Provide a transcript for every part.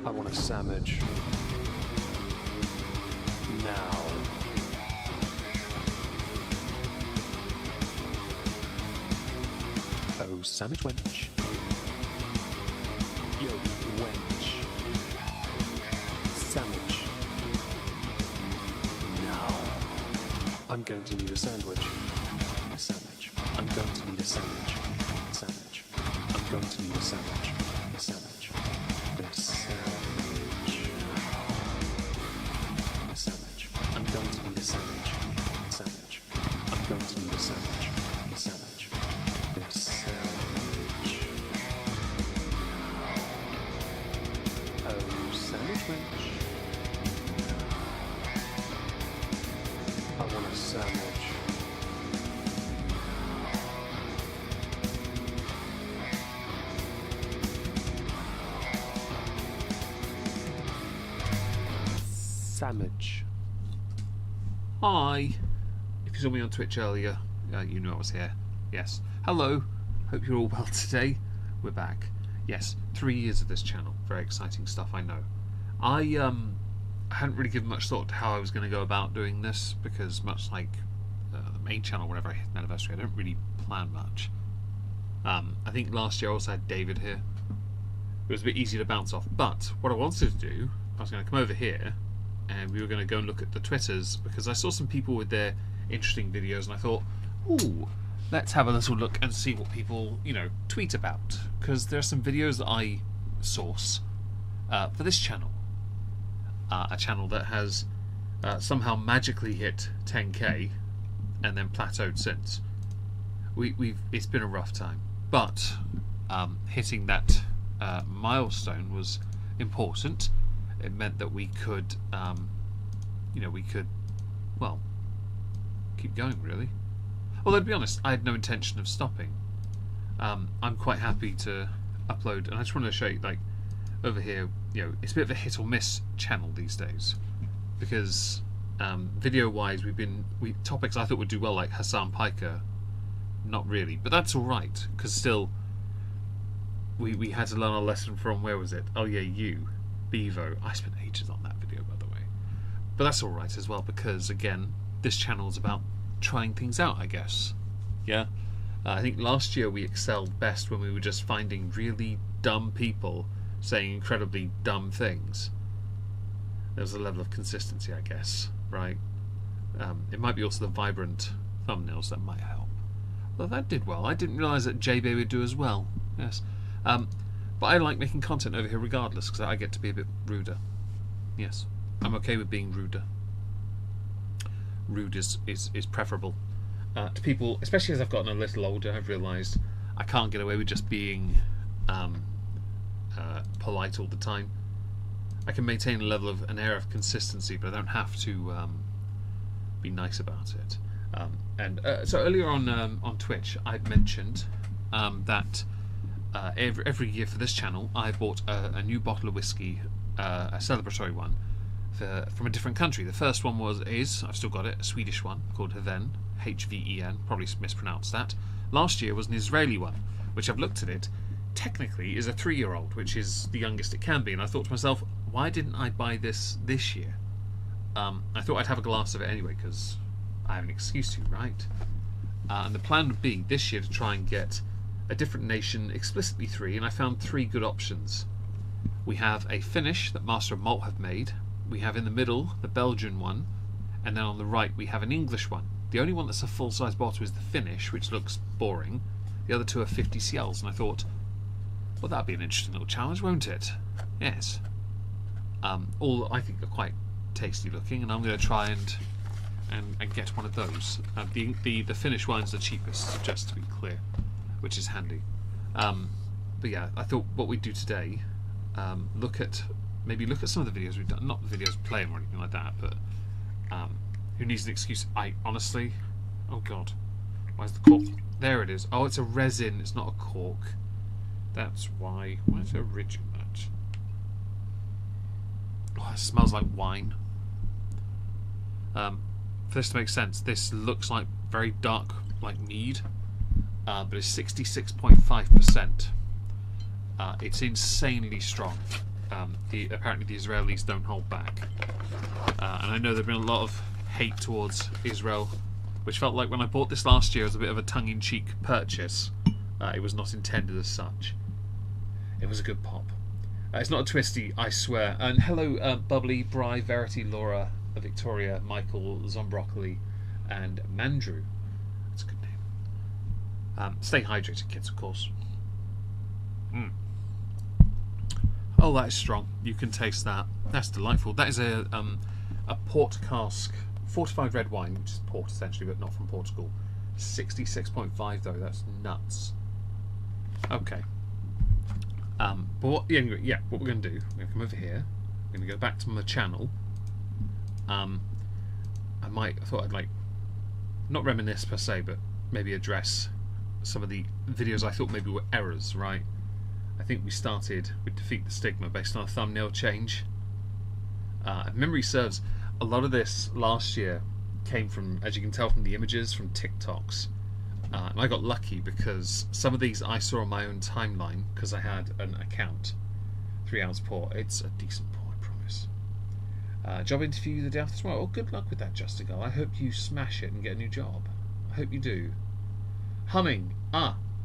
I want a sandwich. Now. Oh, sandwich wench. Yo, wench. Sandwich. Now. I'm going to need a sandwich. A sandwich. I'm going to need a sandwich. Sandwich. I'm going to need a sandwich. A sandwich. A sandwich. A sandwich. I'm going to need a sandwich. Sandwich. I'm going to need a sandwich. A sandwich. A sandwich. Oh, sandwich wench. I want a sandwich. Sandwich. Hi. If you saw me on Twitch earlier, you knew I was here. Yes. Hello. Hope you're all well today. We're back. Yes, 3 years of this channel. Very exciting stuff, I know. I hadn't really given much thought to how I was going to go about doing this because much like the main channel, whenever I hit an anniversary, I don't really plan much. I think last year I also had David here. It was a bit easy to bounce off. But what I wanted to do, I was going to come over here and we were going to go and look at the Twitters because I saw some people with their interesting videos and I thought, ooh, let's have a little look and see what people, you know, tweet about. Because there are some videos that I source for this channel. A channel that has somehow magically hit 10k and then plateaued since. It's been a rough time. But hitting that milestone was important. It meant that we could, well, keep going really. Although to be honest, I had no intention of stopping. I'm quite happy to upload, and I just wanted to show you, like, over here, you know, it's a bit of a hit or miss channel these days because video-wise, topics I thought would do well, like Hassan Piker, not really, but that's all right because still, we had to learn our lesson from where was it? Oh yeah, Bevo. I spent ages on that video, by the way. But that's alright as well, because, again, this channel is about trying things out, I guess. Yeah? I think last year we excelled best when we were just finding really dumb people saying incredibly dumb things. There was a level of consistency, I guess, right? It might be also the vibrant thumbnails that might help. Well, that did well. I didn't realise that JB would do as well. Yes. But I like making content over here regardless because I get to be a bit ruder. Yes, I'm okay with being ruder. Rude is preferable to people, especially as I've gotten a little older. I've realised I can't get away with just being polite all the time. I can maintain an air of consistency, but I don't have to be nice about it. So earlier on Twitch, I'd mentioned that. Every year for this channel I bought a new bottle of whiskey, a celebratory one from a different country. The first one I've still got it, a Swedish one called Hven, H-V-E-N, probably mispronounced that. Last year was an Israeli one, which I've looked at it, technically is a 3-year-old, which is the youngest it can be, and I thought to myself, why didn't I buy this year? I thought I'd have a glass of it anyway because I have an excuse to, right? And the plan would be this year to try and get a different nation, explicitly 3, and I found 3 good options. We have a Finnish that Master of Malt have made, we have in the middle the Belgian one, and then on the right we have an English one. The only one that's a full-size bottle is the Finnish, which looks boring. The other 2 are 50 cls, and I thought, well, that'd be an interesting little challenge, won't it? Yes. All I think are quite tasty looking, and I'm going to try and get one of those. The Finnish one's the cheapest, just to be clear, which is handy. But yeah, I thought what we'd do today, look at some of the videos we've done, not the videos playing or anything like that, but who needs an excuse? I honestly, oh god, where's the cork? There it is. Oh, it's a resin, it's not a cork. That's why. Why is there a ridge in that? Oh, it smells like wine. For this to make sense, this looks like very dark, like mead. But it's 66.5%. It's insanely strong. Apparently the Israelis don't hold back. And I know there's been a lot of hate towards Israel, which felt like when I bought this last year as a bit of a tongue-in-cheek purchase. It was not intended as such. It was a good pop. It's not a twisty, I swear. And hello, Bubbly, Bri, Verity, Laura, Victoria, Michael, Zombroccoli, and Mandrew. That's a good name. Stay hydrated, kids, of course. Oh, that is strong. You can taste that. That's delightful. That is a port cask, fortified red wine, which is port essentially, but not from Portugal. 66.5 though. That's nuts. Okay. But anyway, yeah. What we're going to do? We're going to come over here. We're going to go back to my channel. I thought I'd like not reminisce per se, but maybe address some of the videos I thought maybe were errors. Right. I think we started with Defeat the Stigma based on a thumbnail change. If memory serves, a lot of this last year came from, as you can tell from the images, from TikToks. And I got lucky because some of these I saw on my own timeline because I had an account. 3 ounce pour. It's a decent pour, I promise. Job interview the day after tomorrow. Oh, good luck with that, Just a Girl. I hope you smash it and get a new job. I hope you do. Humming.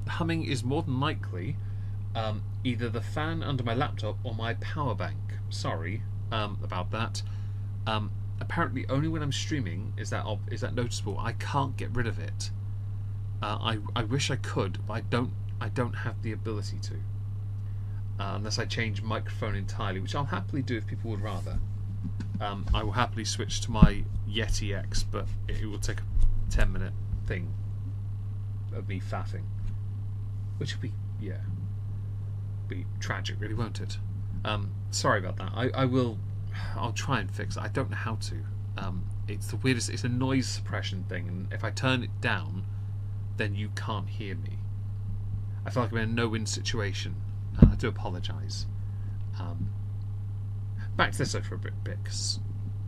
Humming is more than likely either the fan under my laptop or my power bank. Sorry about that. Apparently, only when I'm streaming is that noticeable. I can't get rid of it. I wish I could, but I don't have the ability to. Unless I change microphone entirely, which I'll happily do if people would rather. I will happily switch to my Yeti X, but it will take a 10-minute thing of me faffing, which will be be tragic, really, won't it? Sorry about that. I'll try and fix it. I don't know how to. It's the weirdest. It's a noise suppression thing, and if I turn it down, then you can't hear me. I feel like I'm in a no-win situation. I do apologise. Back to this though for a bit, because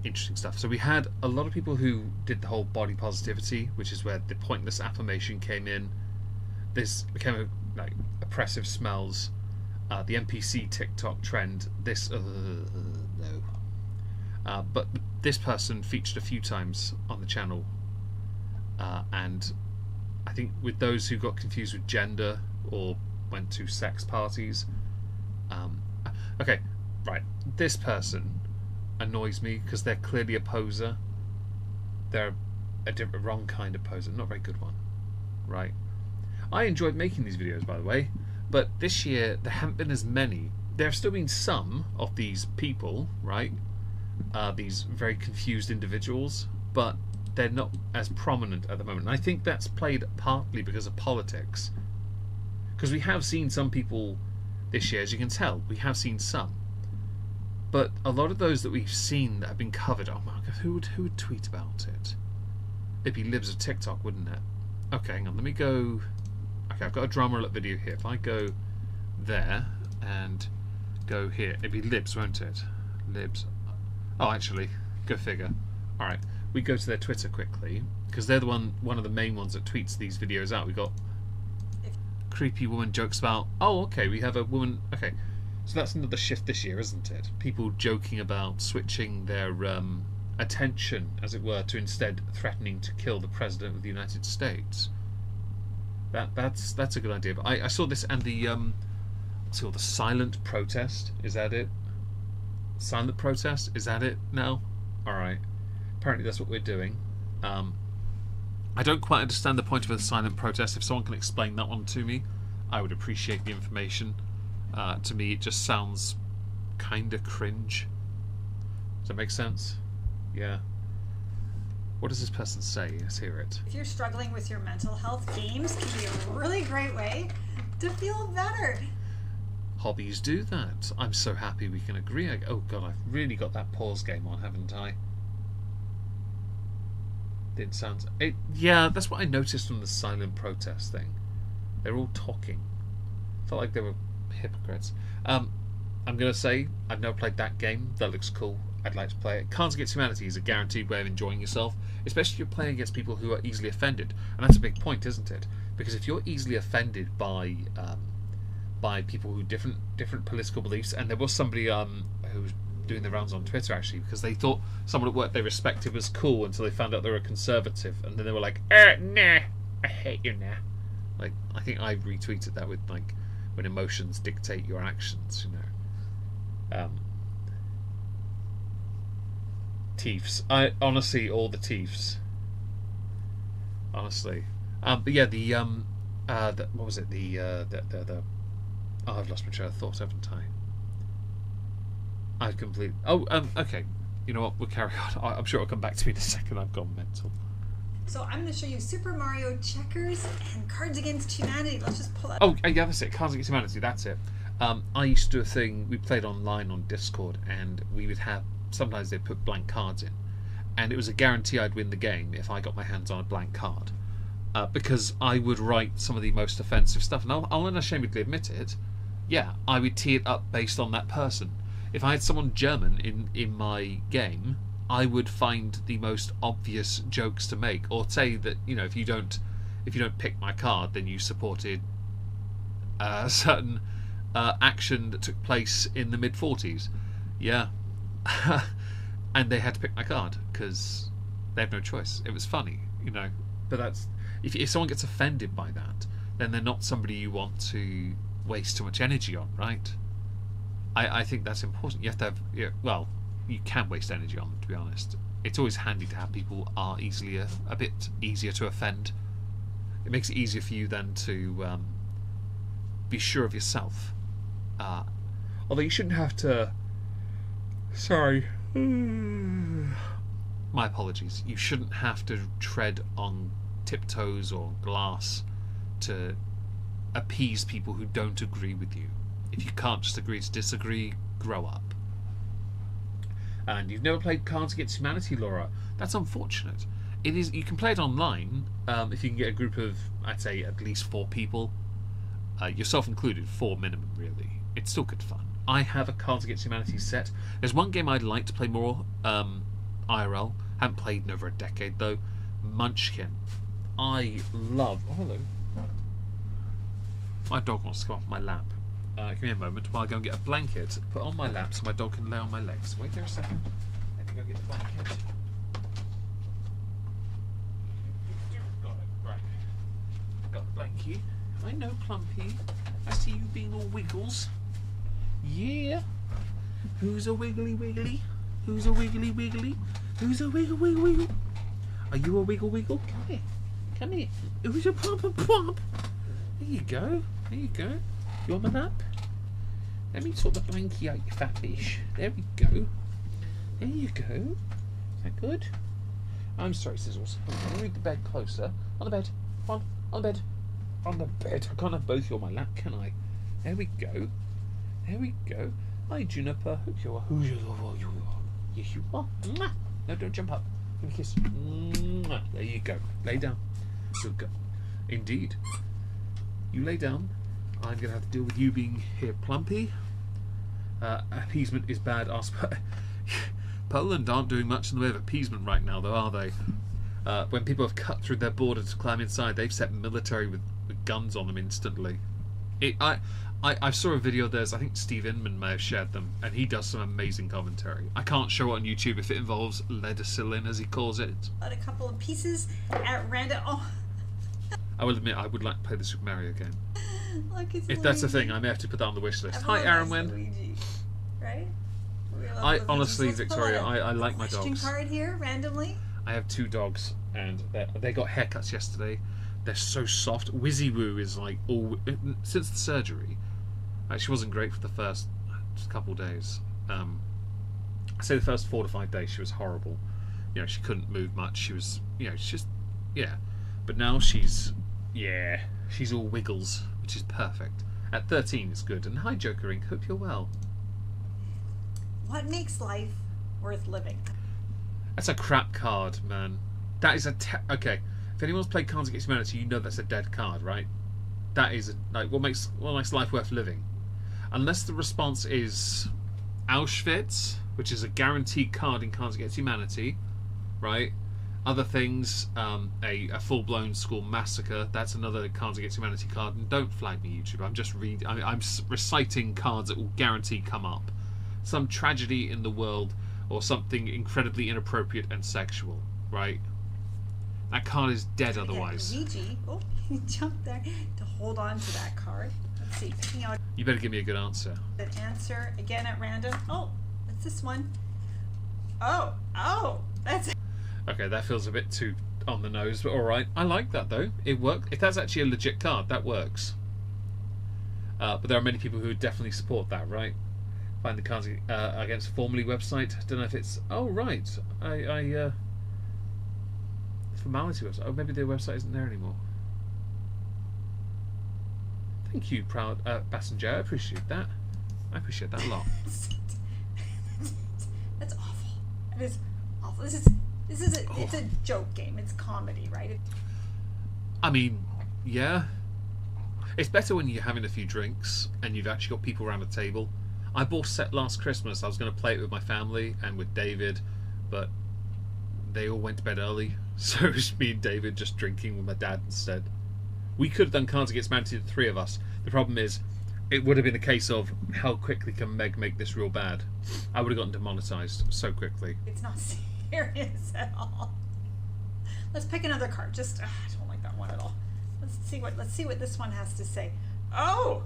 interesting stuff. So we had a lot of people who did the whole body positivity, which is where the pointless affirmation came in. This became like oppressive smells. The NPC TikTok trend. This no. But this person featured a few times on the channel, and I think with those who got confused with gender or went to sex parties. Okay, right. This person annoys me because they're clearly a poser. They're a wrong kind of poser, not a very good one, right? I enjoyed making these videos, by the way, but this year there haven't been as many. There have still been some of these people, right? These very confused individuals, but they're not as prominent at the moment. And I think that's played partly because of politics. Because we have seen some people this year, as you can tell, we have seen some. But a lot of those that we've seen that have been covered, oh my God, who would tweet about it? It'd be libs of TikTok, wouldn't it? Okay, hang on, let me go. Okay, I've got a drama alert video here. If I go there and go here, it'd be libs, won't it? Libs. Oh, actually, go figure. All right, we go to their Twitter quickly because they're the one of the main ones that tweets these videos out. We got creepy woman jokes about. Oh, okay, we have a woman. Okay, so that's another shift this year, isn't it? People joking about switching their attention, as it were, to instead threatening to kill the president of the United States. That's a good idea. But I saw this and the what's it called? The silent protest. Is that it? Silent protest. Is that it now? All right. Apparently that's what we're doing. I don't quite understand the point of a silent protest. If someone can explain that one to me, I would appreciate the information. To me, it just sounds kind of cringe. Does that make sense? Yeah. What does this person say? Let's hear it. If you're struggling with your mental health, games can be a really great way to feel better. Hobbies do that. I'm so happy we can agree. Oh God, I've really got that pause game on, haven't I? It sounds. Yeah, that's what I noticed from the silent protest thing. They're all talking. Felt like they were hypocrites. I'm gonna say I've never played that game. That looks cool. I'd like to play it. Cards Against Humanity is a guaranteed way of enjoying yourself, especially if you're playing against people who are easily offended. And that's a big point, isn't it? Because if you're easily offended by by people who different political beliefs, and there was somebody who was doing the rounds on Twitter actually, because they thought someone at work they respected was cool until they found out they were a conservative, and then they were like, nah, I hate you now. Like, I think I retweeted that with like, when emotions dictate your actions, you know. Tiefs. I honestly, all the Tiefs. Honestly, but yeah, what was it? Oh, I've lost my train of thought, haven't I? I've completely. Oh, okay. You know what? We'll carry on. I'm sure it'll come back to me in a second. I've gone mental. So I'm going to show you Super Mario Checkers and Cards Against Humanity. Let's just pull that. Oh, yeah, that's it. Cards Against Humanity. That's it. I used to do a thing. We played online on Discord, and we would have. Sometimes they'd put blank cards in, and it was a guarantee I'd win the game if I got my hands on a blank card, because I would write some of the most offensive stuff, and I'll unashamedly admit it. Yeah, I would tee it up based on that person. If I had someone German in my game, I would find the most obvious jokes to make, or say that, you know, if you don't pick my card, then you supported a certain action that took place in the mid-40s. Yeah. And they had to pick my card because they have no choice. It was funny, you know. But that's if someone gets offended by that, then they're not somebody you want to waste too much energy on, right? I think that's important. You have to have, well, you can waste energy on them, to be honest. It's always handy to have people are easily a bit easier to offend. It makes it easier for you then to be sure of yourself. Although you shouldn't have to. Sorry. My apologies. You shouldn't have to tread on tiptoes or glass to appease people who don't agree with you. If you can't just agree to disagree, grow up. And you've never played Cards Against Humanity, Laura. That's unfortunate. It is. You can play it online if you can get a group of, I'd say, at least 4 people. Yourself included, 4 minimum, really. It's still good fun. I have a Cards Against Humanity set. There's one game I'd like to play more, IRL. Haven't played in over a decade, though. Munchkin. I love... Oh, hello. My dog wants to come off my lap. Give me a moment while I go and get a blanket, put on my lap so my dog can lay on my legs. Wait there a second. Let me go get the blanket. Got it. Right. Got the blankie. I know, Plumpy. I see you being all wiggles. Yeah. Who's a wiggly wiggly? Who's a wiggly wiggly? Who's a wiggle wiggle wiggle? Are you a wiggle wiggle? Come here. Come here. Who's a pop a pop? There you go. There you go. You on my lap? Let me sort the blankie out, you fat fish. There we go. There you go. Is that good? I'm sorry, Sizzles. I'll move the bed closer. On the bed. On the bed. On the bed. I can't have both you on my lap, can I? There we go. There we go. Hi, Juniper. Hope you are. Who you are? You are. Yes, you are. Mwah. No, don't jump up. Give me a kiss. Mwah. There you go. Lay down. Good girl. Indeed. You lay down. I'm going to have to deal with you being here, Plumpy. Appeasement is bad. Poland aren't doing much in the way of appeasement right now, though, are they? When people have cut through their border to climb inside, they've set military with guns on them instantly. I saw a video of theirs. I think Steve Inman may have shared them, and he does some amazing commentary. I can't show it on YouTube if it involves lead-acillin, as he calls it. But a couple of pieces at random. Oh. I will admit, I would like to play the Super Mario game. Look, it's if Luigi. that's the thing, I may have to put that on the wish list. Everyone Hi, Aaron loves Wynn. Luigi, right? I honestly, Victoria, I like my question dogs. card here randomly. I have 2 dogs, and they got haircuts yesterday. They're so soft. Wizzy Woo is like all since the surgery. She wasn't great for the first couple of days. I say the first 4 to 5 days she was horrible. You know, she couldn't move much. She was, you know, she's just But now she's all wiggles, which is perfect. At 13, it's good. And hi, Joker Inc. Hope you're well. What makes life worth living? That's a crap card, man. That is okay. If anyone's played Cards Against Humanity, you know that's a dead card, right? That is like what makes life worth living. Unless the response is Auschwitz, which is a guaranteed card in Cards Against Humanity, right? Other things, a full-blown school massacre. That's another Cards Against Humanity card. And don't flag me, YouTube. I'm just I'm reciting cards that will guarantee come up. Some tragedy in the world, or something incredibly inappropriate and sexual. Right? That card is dead otherwise. Luigi. Oh, he jumped there to hold on to that card. Let's see. Picking out You better give me a good answer. an answer again at random. Oh, what's this one? Oh, that's Okay, that feels a bit too on the nose, but alright. I like that though. It worked. If that's actually a legit card, that works. But there are many people who definitely support that, right? Find the Cards Against Formerly website. Don't know if it's... Oh, right. Formality website. Oh, maybe their website isn't there anymore. Thank you, proud passenger. I appreciate that. I appreciate that a lot. that's awful. It is awful. It's a joke game. It's comedy, right? I mean, yeah. It's better when you're having a few drinks and you've actually got people around a table. I bought a set last Christmas. I was going to play it with my family and with David, but they all went to bed early, so it was me and David just drinking with my dad instead. We could have done Cards Against Humanity, the three of us. The problem is, it would have been a case of how quickly can Meg make this real bad. I would have gotten demonetized so quickly. It's not serious at all. Let's pick another card. Just I don't like that one at all. Let's see what this one has to say. Oh.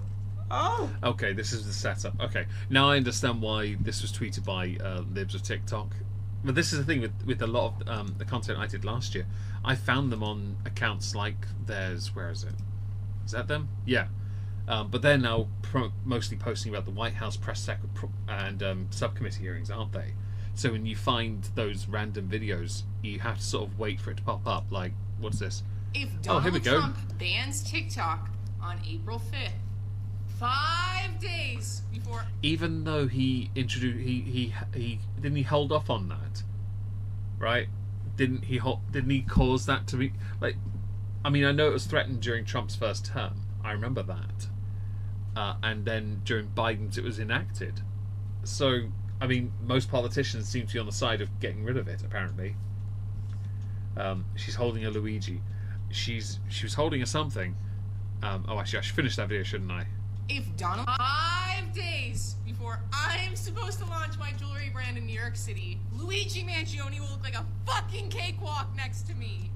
Okay, this is the setup. Okay, now I understand why this was tweeted by Libs of TikTok. But this is the thing with a lot of the content I did last year. I found them on accounts like theirs. Where is it? Is that them? Yeah. But they're now mostly posting about the White House press and subcommittee hearings, aren't they? So when you find those random videos, you have to sort of wait for it to pop up. Like, what's this? If Here we Donald go. Trump bans TikTok on April 5th, 5 days before... Even though he introduced, he didn't he hold off on that, right? Didn't he cause that to be like? I mean, I know it was threatened during Trump's first term. I remember that, and then during Biden's, it was enacted. So, I mean, most politicians seem to be on the side of getting rid of it. Apparently, she's holding a Luigi. She was holding a something. Oh, actually, I should finish that video, shouldn't I? If Donald... 5 days before I'm supposed to launch my jewelry brand in New York City, Luigi Mangione will look like a fucking cakewalk next to me.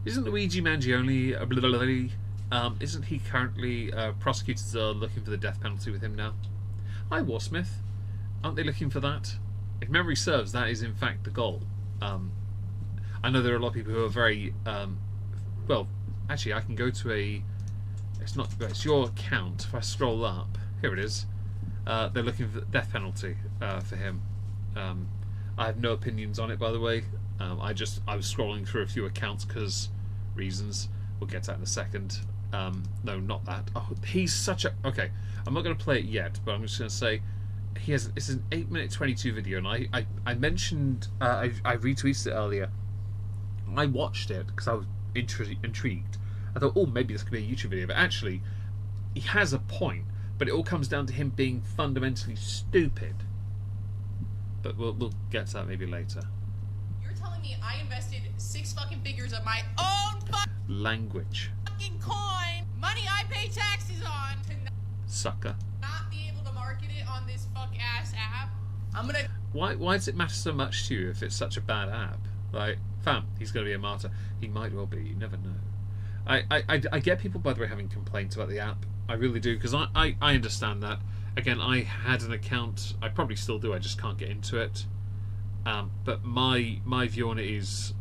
Isn't Luigi Mangione... isn't he currently... prosecutors are looking for the death penalty with him now? Hi, Warsmith. Aren't they looking for that? If memory serves, that is in fact the goal. I know there are a lot of people who are very... well, actually, I can go to a... It's your account. If I scroll up, here it is. They're looking for the death penalty for him. I have no opinions on it, by the way. I was scrolling through a few accounts because reasons. We'll get to that in a second. No, not that. Oh, he's such a... Okay, I'm not going to play it yet, but I'm just going to say it's an 8-minute 22 video, and I mentioned I retweeted it earlier. I watched it because I was intrigued. I thought, oh, maybe this could be a YouTube video, but actually, he has a point. But it all comes down to him being fundamentally stupid. But we'll get to that maybe later. You're telling me I invested 6 fucking figures of my own Language, fucking coin, money I pay taxes on, to sucker. not be able to market it on this fuck-ass app? I'm gonna... Why does it matter so much to you if it's such a bad app? Like, fam, he's going to be a martyr. He might well be. You never know. I get people, by the way, having complaints about the app. I really do, because I understand that. Again, I had an account. I probably still do. I just can't get into it. But my view on it is,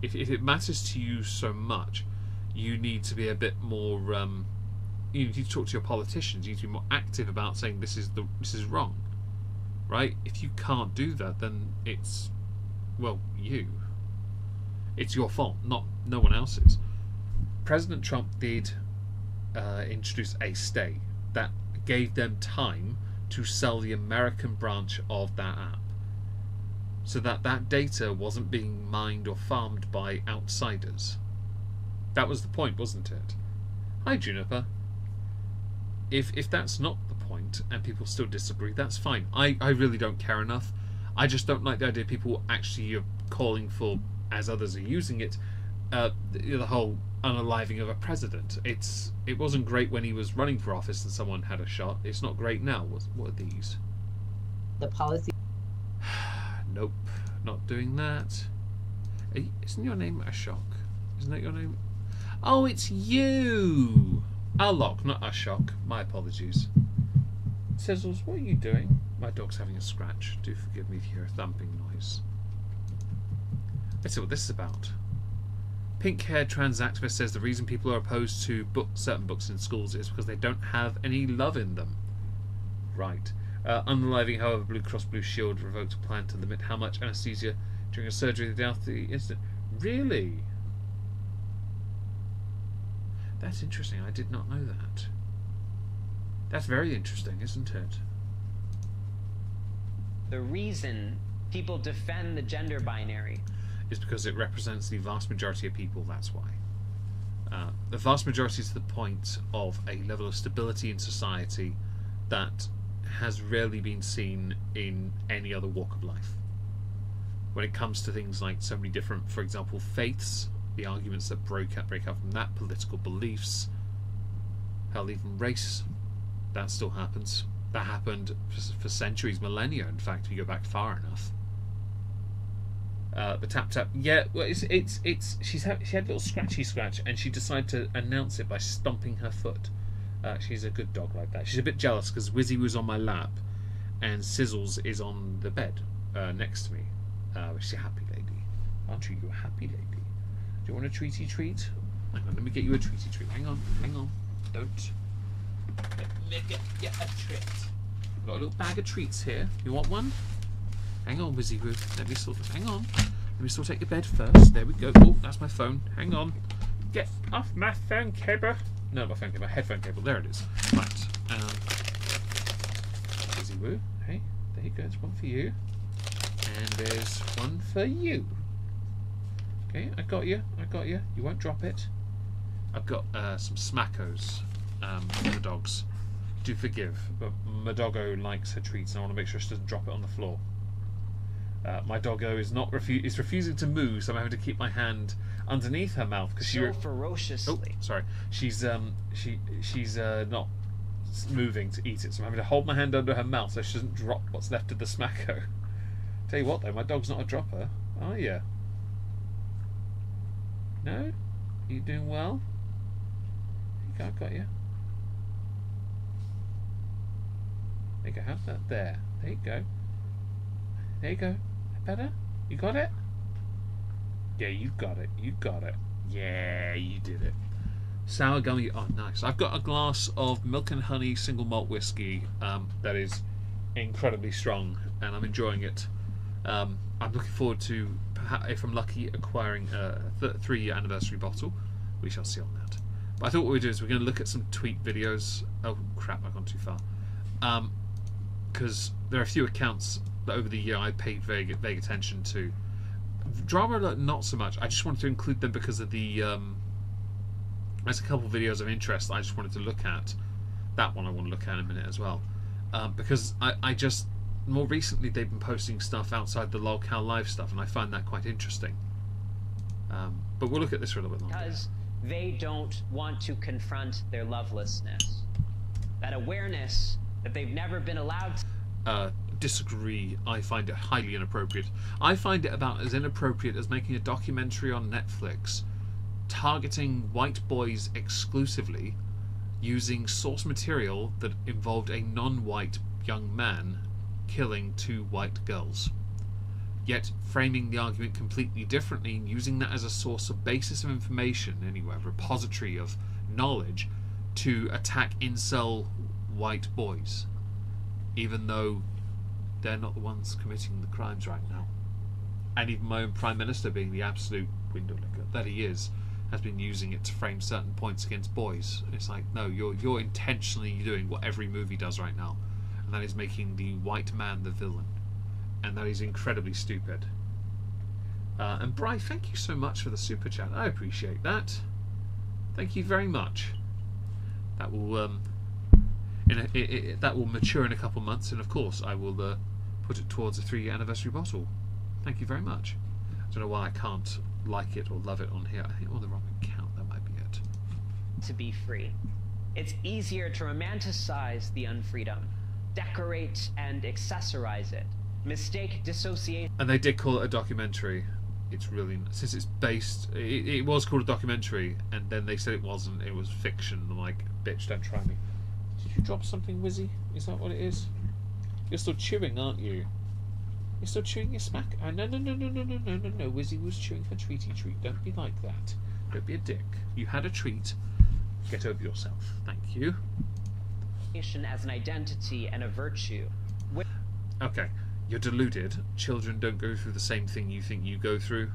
if it matters to you so much, you need to be a bit more. You need to talk to your politicians. You need to be more active about saying this is wrong, right? If you can't do that, then it's, well, it's your fault, not no one else's. President Trump did introduce a stay that gave them time to sell the American branch of that app, so that data wasn't being mined or farmed by outsiders. That was the point, wasn't it? Hi, Juniper. If that's not the point and people still disagree, that's fine. I really don't care enough. I just don't like the idea of people actually calling for, as others are using it, the whole unaliving of a president. It wasn't great when he was running for office and someone had a shot. It's not great now. What are these? The policy. Nope, not doing that. Isn't your name Ashok? Isn't that your name? Oh, it's you! Alok, not Ashok. My apologies. Sizzles, what are you doing? My dog's having a scratch. Do forgive me if you hear a thumping noise. Let's see what this is about. Pink-haired trans activist says the reason people are opposed to certain books in schools is because they don't have any love in them. Right. Unaliving, however, Blue Cross Blue Shield revoked a plan to limit how much anaesthesia during a surgery the day after the incident. Really? That's interesting. I did not know that. That's very interesting, isn't it? The reason people defend the gender binary is because it represents the vast majority of people, that's why. The vast majority is to the point of a level of stability in society that has rarely been seen in any other walk of life. When it comes to things like so many different, for example, faiths, the arguments that break out from that, political beliefs, hell, even race, that still happens. That happened for centuries, millennia, in fact, if you go back far enough. The tap tap, yeah. Well, she had a little scratchy scratch, and she decided to announce it by stomping her foot. She's a good dog like that. She's a bit jealous because Wizzy was on my lap, and Sizzles is on the bed next to me. She's a happy lady, aren't you? You're a happy lady. Do you want a treaty treat? Hang on, let me get you a treaty treat. Hang on, don't. Let me get you a treat. Got a little bag of treats here. You want one? Hang on, Wizzy Woo. Let me hang on. Let me sort out your bed first. There we go. Oh, that's my phone. Hang on. Get off my phone cable. No, my phone cable. My headphone cable. There it is. Right. Wizzy Woo. Hey, there you go. There's one for you. And there's one for you. Okay, I got you. You won't drop it. I've got some smackos for the dogs. Do forgive, but my doggo likes her treats, and I want to make sure she doesn't drop it on the floor. My doggo is is refusing to move, so I'm having to keep my hand underneath her mouth because so ferociously. Oh, sorry. She's not moving to eat it, so I'm having to hold my hand under her mouth so she doesn't drop what's left of the smacko. Tell you what, though, my dog's not a dropper, are you? No? You doing well? I got you. There you go. Have that there. There you go. There you go. Better? You got it? Yeah, you got it. You got it. Yeah, you did it. Sour gummy. Oh, nice. I've got a glass of milk and honey single malt whiskey that is incredibly strong, and I'm enjoying it. I'm looking forward to, if I'm lucky, acquiring a 3-year anniversary bottle. We shall see on that. But I thought what we'd do is we're going to look at some tweet videos. Oh, crap, I've gone too far. Because there are a few accounts that over the year I paid vague attention to. Drama alert, not so much. I just wanted to include them because of the there's a couple of videos of interest I just wanted to look at. That one I want to look at in a minute as well, because I just more recently they've been posting stuff outside the lolcow live stuff, and I find that quite interesting. But we'll look at this for a little bit longer. Because they don't want to confront their lovelessness, that awareness that they've never been allowed to. Disagree. I find it highly inappropriate. I find it about as inappropriate as making a documentary on Netflix targeting white boys exclusively, using source material that involved a non-white young man killing 2 white girls, yet framing the argument completely differently and using that as a source of basis of information, anyway, repository of knowledge, to attack incel white boys, even though they're not the ones committing the crimes right now. And even my own Prime Minister, being the absolute window licker that he is, has been using it to frame certain points against boys. It's like, no, you're intentionally doing what every movie does right now, and that is making the white man the villain, and that is incredibly stupid. And Bri, thank you so much for the super chat. I appreciate that. Thank you very much. That will that will mature in a couple of months, and of course I will put it towards a 3-year anniversary bottle. Thank you very much. I don't know why I can't like it or love it on here. I think I'm on the wrong account. That might be it. to be free. It's easier to romanticize the unfreedom, decorate and accessorize it, mistake dissociation. And they did call it a documentary. It's really, since it's based, it was called a documentary, and then they said it wasn't. It was fiction. I'm like, bitch, don't try me. Did you drop something, Wizzy? Is that what it is? You're still chewing, aren't you? You're still chewing your smack. Oh, no, Wizzy was chewing her treaty treat. Don't be like that. Don't be a dick. You had a treat. Get over yourself. Thank you. As an identity and a virtue. Okay, you're deluded. Children don't go through the same thing you think you go through.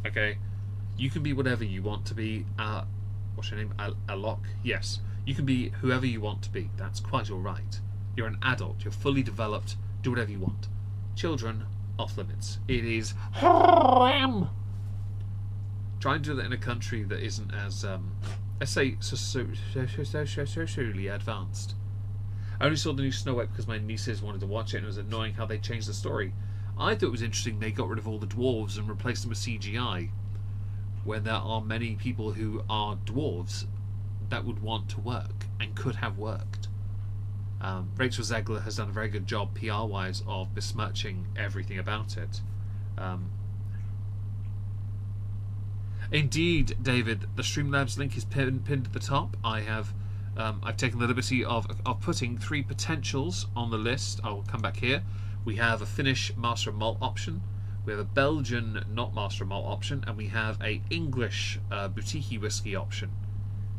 Okay? You can be whatever you want to be. What's your name? Alok? Yes. You can be whoever you want to be. That's quite alright. You're an adult. You're fully developed. Do whatever you want. Children, off limits. It is haram. Try and do that in a country that isn't as, let's say, socially advanced. I only saw the new Snow White because my nieces wanted to watch it, and it was annoying how they changed the story. I thought it was interesting they got rid of all the dwarves and replaced them with CGI, when there are many people who are dwarves that would want to work and could have worked. Rachel Zegler has done a very good job PR-wise of besmirching everything about it. Indeed, David, the Streamlabs link is pinned at the top. I've taken the liberty of putting 3 potentials on the list. I'll come back here. We have a Finnish Master of Malt option, we have a Belgian not Master of Malt option, and we have a English boutique whiskey option.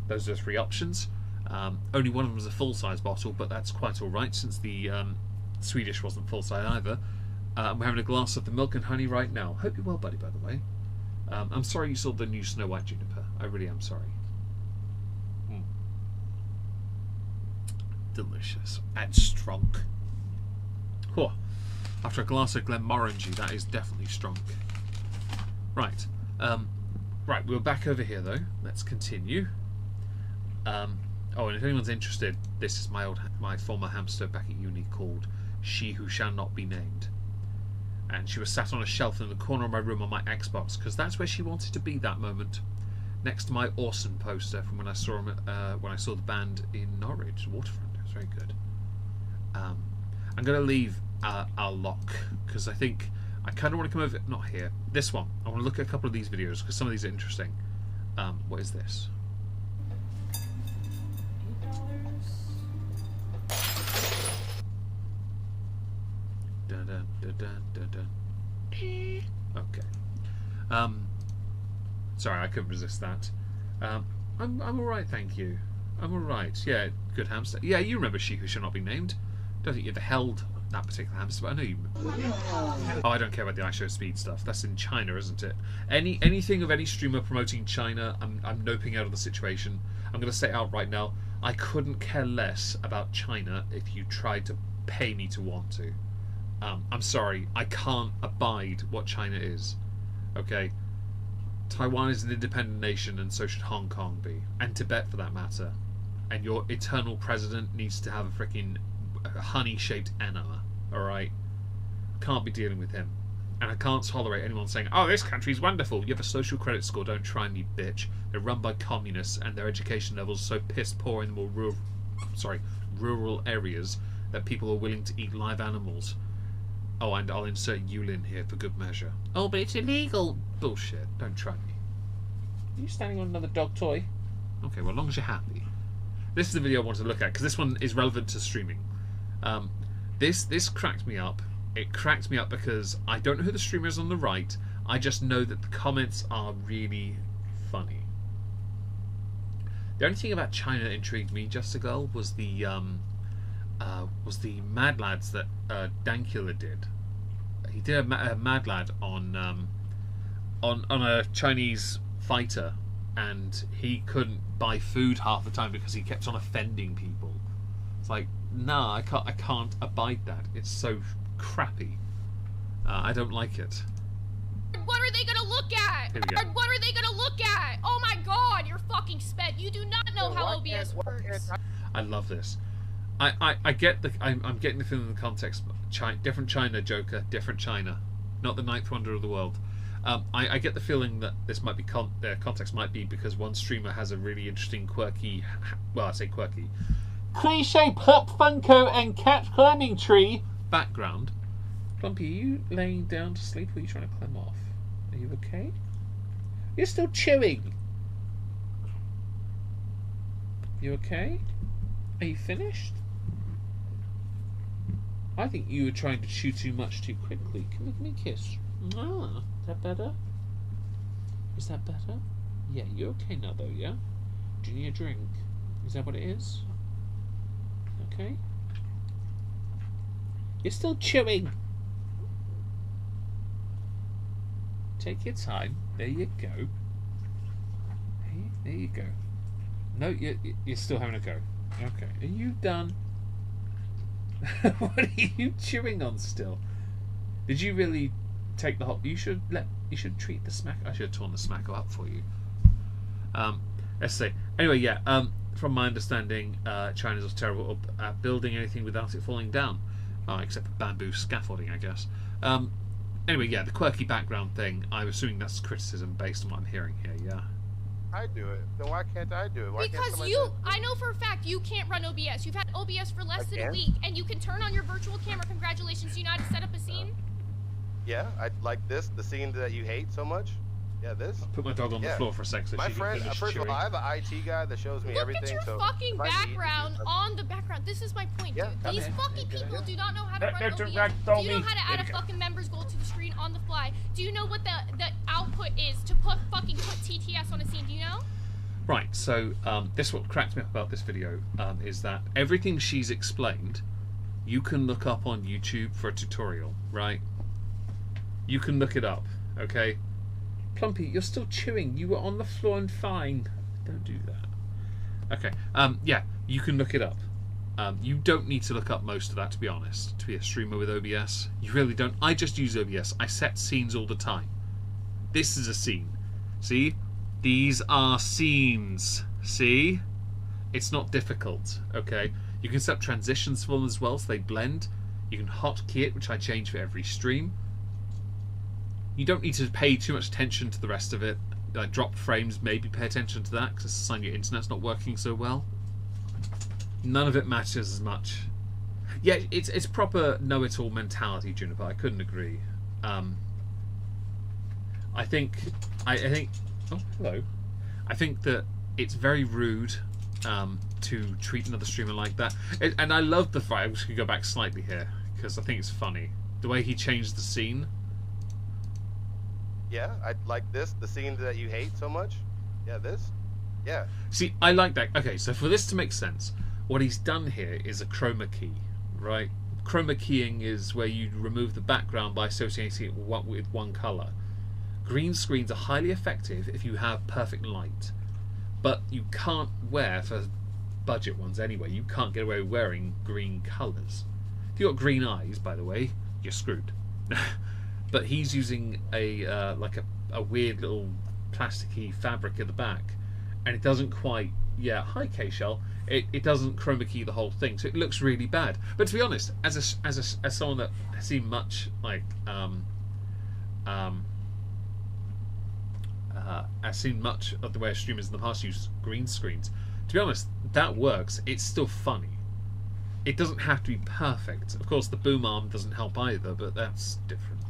Those are the 3 options. Only one of them is a full-size bottle, but that's quite alright since the Swedish wasn't full-size either. We're having a glass of the milk and honey right now. Hope you're well, buddy, by the way. I'm sorry you saw the new Snow White Juniper. I really am sorry. Delicious and strong. Whew. After a glass of Glenmorangie, that is definitely strong. Right. Right, we're back over here though. Let's continue. Oh, and if anyone's interested, this is my former hamster back at uni called She Who Shall Not Be Named. And she was sat on a shelf in the corner of my room on my Xbox, because that's where she wanted to be that moment, next to my awesome poster from when I saw him, when I saw the band in Norwich, Waterfront. It was very good. I'm going to leave our lock, because I think I kind of want to come over, not here, this one. I want to look at a couple of these videos, because some of these are interesting. What is this? Okay. Sorry, I couldn't resist that. I'm alright, thank you. I'm alright. Yeah, good hamster. Yeah, you remember She Who Shall Not Be Named. Don't think you've ever held that particular hamster, but I know you remember. Oh, I don't care about the iShow Speed stuff. That's in China, isn't it? Anything of any streamer promoting China, I'm noping out of the situation. I'm going to say it out right now. I couldn't care less about China if you tried to pay me to want to. I'm sorry, I can't abide what China is. Okay? Taiwan is an independent nation, and so should Hong Kong be. And Tibet, for that matter. And your eternal president needs to have a freaking honey-shaped enema. Alright? Can't be dealing with him. And I can't tolerate anyone saying, oh, this country's wonderful. You have a social credit score, don't try me, bitch. They're run by communists, and their education levels are so piss-poor in the more rural areas that people are willing to eat live animals. Oh, and I'll insert Yulin here for good measure. Oh, but it's illegal. Bullshit. Don't try me. Are you standing on another dog toy? Okay, well, as long as you're happy. This is the video I wanted to look at, because this one is relevant to streaming. This cracked me up. It cracked me up because I don't know who the streamer is on the right. I just know that the comments are really funny. The only thing about China that intrigued me, Just a Girl, was the Mad Lads that Dankula did. He did a Mad Lad on a Chinese fighter, and he couldn't buy food half the time because he kept on offending people. It's like, nah, I can't abide that. It's so crappy. I don't like it. What are they gonna look at? Here we go. What are they gonna look at? Oh my god, you're fucking sped. You do not know how OBS works. I love this. I get the I'm getting the feeling in the context. Different China, Joker, different China, not the ninth wonder of the world. I get the feeling that this might be context might be because one streamer has a really interesting, quirky, well, I say quirky, cliche pop Funko and cat climbing tree background. Plumpy, are you laying down to sleep or are you trying to climb off? Are you okay? You're still chewing. You okay? Are you finished? I think you were trying to chew too much too quickly. Come here, give me a kiss. Ah, is that better? Is that better? Yeah, you're okay now though, yeah? Do you need a drink? Is that what it is? Okay. You're still chewing. Take your time. There you go. There you go. No, you're still having a go. Okay. Are you done? What are you chewing on still? Did you really take the whole... You should treat the smack... I should have torn the smacker up for you. Let's see. Anyway, yeah. From my understanding, China's terrible at building anything without it falling down. Except for bamboo scaffolding, I guess. Anyway, yeah, the quirky background thing, I'm assuming that's criticism based on what I'm hearing here, yeah? I do it. Then why can't I do it? Why because I know for a fact you can't run OBS. You've had OBS for less than a week, and you can turn on your virtual camera. Congratulations, you know how to set up a scene? Yeah, I like this, the scene that you hate so much. Yeah, this. I'll put my dog on the floor for a sec so my she friend, can finish first chewing. of all, I have an IT guy that shows me everything. Look at your fucking background on the background. This is my point, dude. These fucking people do not know how to run OBS. Do you know how to add a fucking members goal to the screen on the fly? Do you know what the output is to put TTS on a scene? Do you know? Right, so this is what cracked me up about this video, is that everything she's explained, you can look up on YouTube for a tutorial, right? You can look it up, okay? Plumpy, you're still chewing. You were on the floor and fine. Don't do that. Okay, yeah, you can look it up. You don't need to look up most of that, to be honest, to be a streamer with OBS. You really don't. I just use OBS. I set scenes all the time. This is a scene. See? These are scenes. See? It's not difficult, okay? You can set up transitions for them as well, so they blend. You can hotkey it, which I change for every stream. You don't need to pay too much attention to the rest of it. Like drop frames, maybe pay attention to that, because it's a sign your internet's not working so well. None of it matters as much. Yeah, it's proper know-it-all mentality, Juniper. I couldn't agree. I think. Oh, hello. I think that it's very rude to treat another streamer like that. And I love the fact. I'm just gonna go back slightly here because I think it's funny the way he changed the scene. Yeah, I like this, the scene that you hate so much. Yeah, this. Yeah. See, I like that. Okay, so for this to make sense, what he's done here is a chroma key, right? Chroma keying is where you remove the background by associating it with one color. Green screens are highly effective if you have perfect light, but you can't wear, for budget ones anyway, you can't get away with wearing green colors. If you've got green eyes, by the way, you're screwed. But he's using a like a weird little plasticky fabric at the back, and it doesn't quite. Yeah, hi K-Shell. It doesn't chroma key the whole thing, so it looks really bad. But to be honest, as someone that has seen much like I've seen much of the way streamers in the past use green screens. To be honest, that works. It's still funny. It doesn't have to be perfect. Of course, the boom arm doesn't help either, but that's different.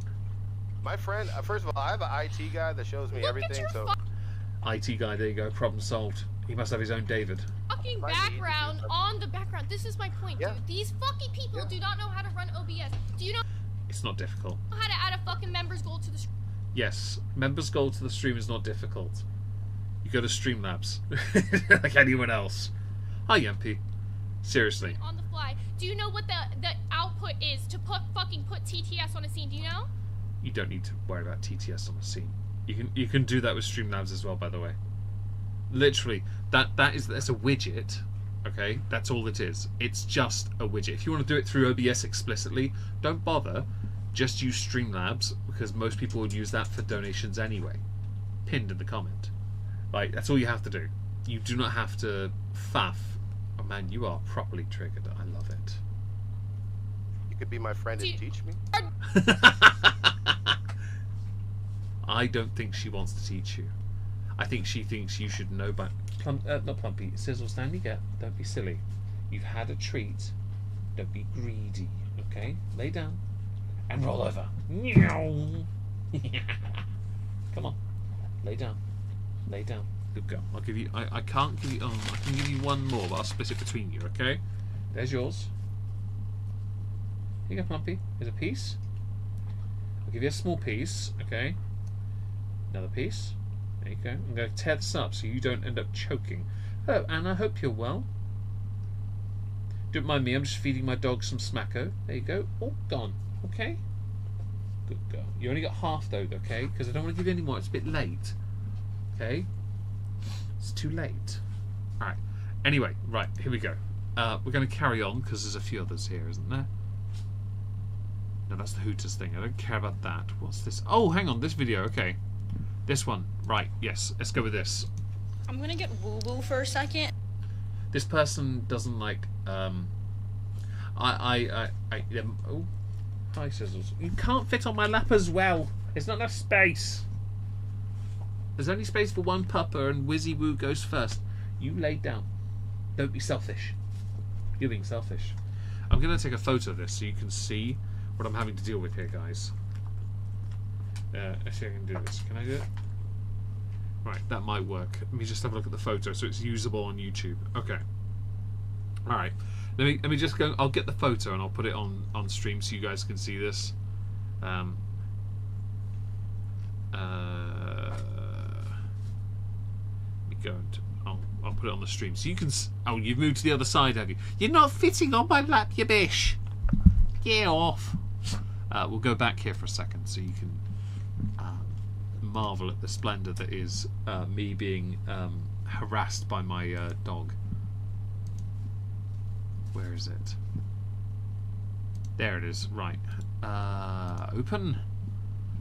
My friend, first of all, I have an IT guy that shows me everything. So, IT guy, there you go. Problem solved. He must have his own David. Fucking background on the background. This is my point, dude. These fucking people do not know how to run OBS. Do you know? It's not difficult. How to add a fucking members goal to the stream? Yes, members goal to the stream is not difficult. You go to Streamlabs like anyone else. Hi, Yempy. Seriously. On the fly. Do you know what the output is to put TTS on a scene? Do you know? You don't need to worry about TTS on a scene. You can do that with Streamlabs as well, by the way. Literally, that's a widget. Okay, that's all it is. It's just a widget. If you want to do it through OBS explicitly, don't bother. Just use Streamlabs because most people would use that for donations anyway. Pinned in the comment. Like that's all you have to do. You do not have to faff Oh man, you are properly triggered. I love it. You could be my friend and teach me. I don't think she wants to teach you. I think she thinks you should know about... not Plumpy. Sizzle, stand you get. Don't be silly. You've had a treat. Don't be greedy. Okay? Lay down. And roll over. Come on. Lay down. Lay down. Good girl. I'll give you... I can't give you... I can give you one more, but I'll split it between you, okay? There's yours. Here you go, Plumpy. Here's a piece. I'll give you a small piece, okay? Another piece. There you go. I'm going to tear this up so you don't end up choking. Oh, and I hope you're well. Don't mind me, I'm just feeding my dog some smacko. There you go. All gone. Okay? Good girl. You only got half though, okay? Because I don't want to give you any more. It's a bit late. Okay? It's too late. Alright. Anyway, right, here we go. We're going to carry on because there's a few others here, isn't there? No, that's the Hooters thing. I don't care about that. What's this? Oh, hang on. This video. Okay. This one. Right. Yes. Let's go with this. I'm going to get woo-woo for a second. This person doesn't like... oh, hi, Sizzles. You can't fit on my lap as well. There's not enough space. There's only space for one pupper and Wizzy Woo goes first. You lay down. Don't be selfish. You're being selfish. I'm going to take a photo of this so you can see what I'm having to deal with here, guys. Let's see if I can do this. Can I do it? Right, that might work. Let me just have a look at the photo so it's usable on YouTube. Okay. Alright. Let me just go. I'll get the photo and I'll put it on stream so you guys can see this. Let me go and I'll put it on the stream so you can. Oh, you've moved to the other side, have you? You're not fitting on my lap, you bish. Get off. We'll go back here for a second so you can marvel at the splendour that is me being harassed by my dog. Where is it? There it is. Right. Open.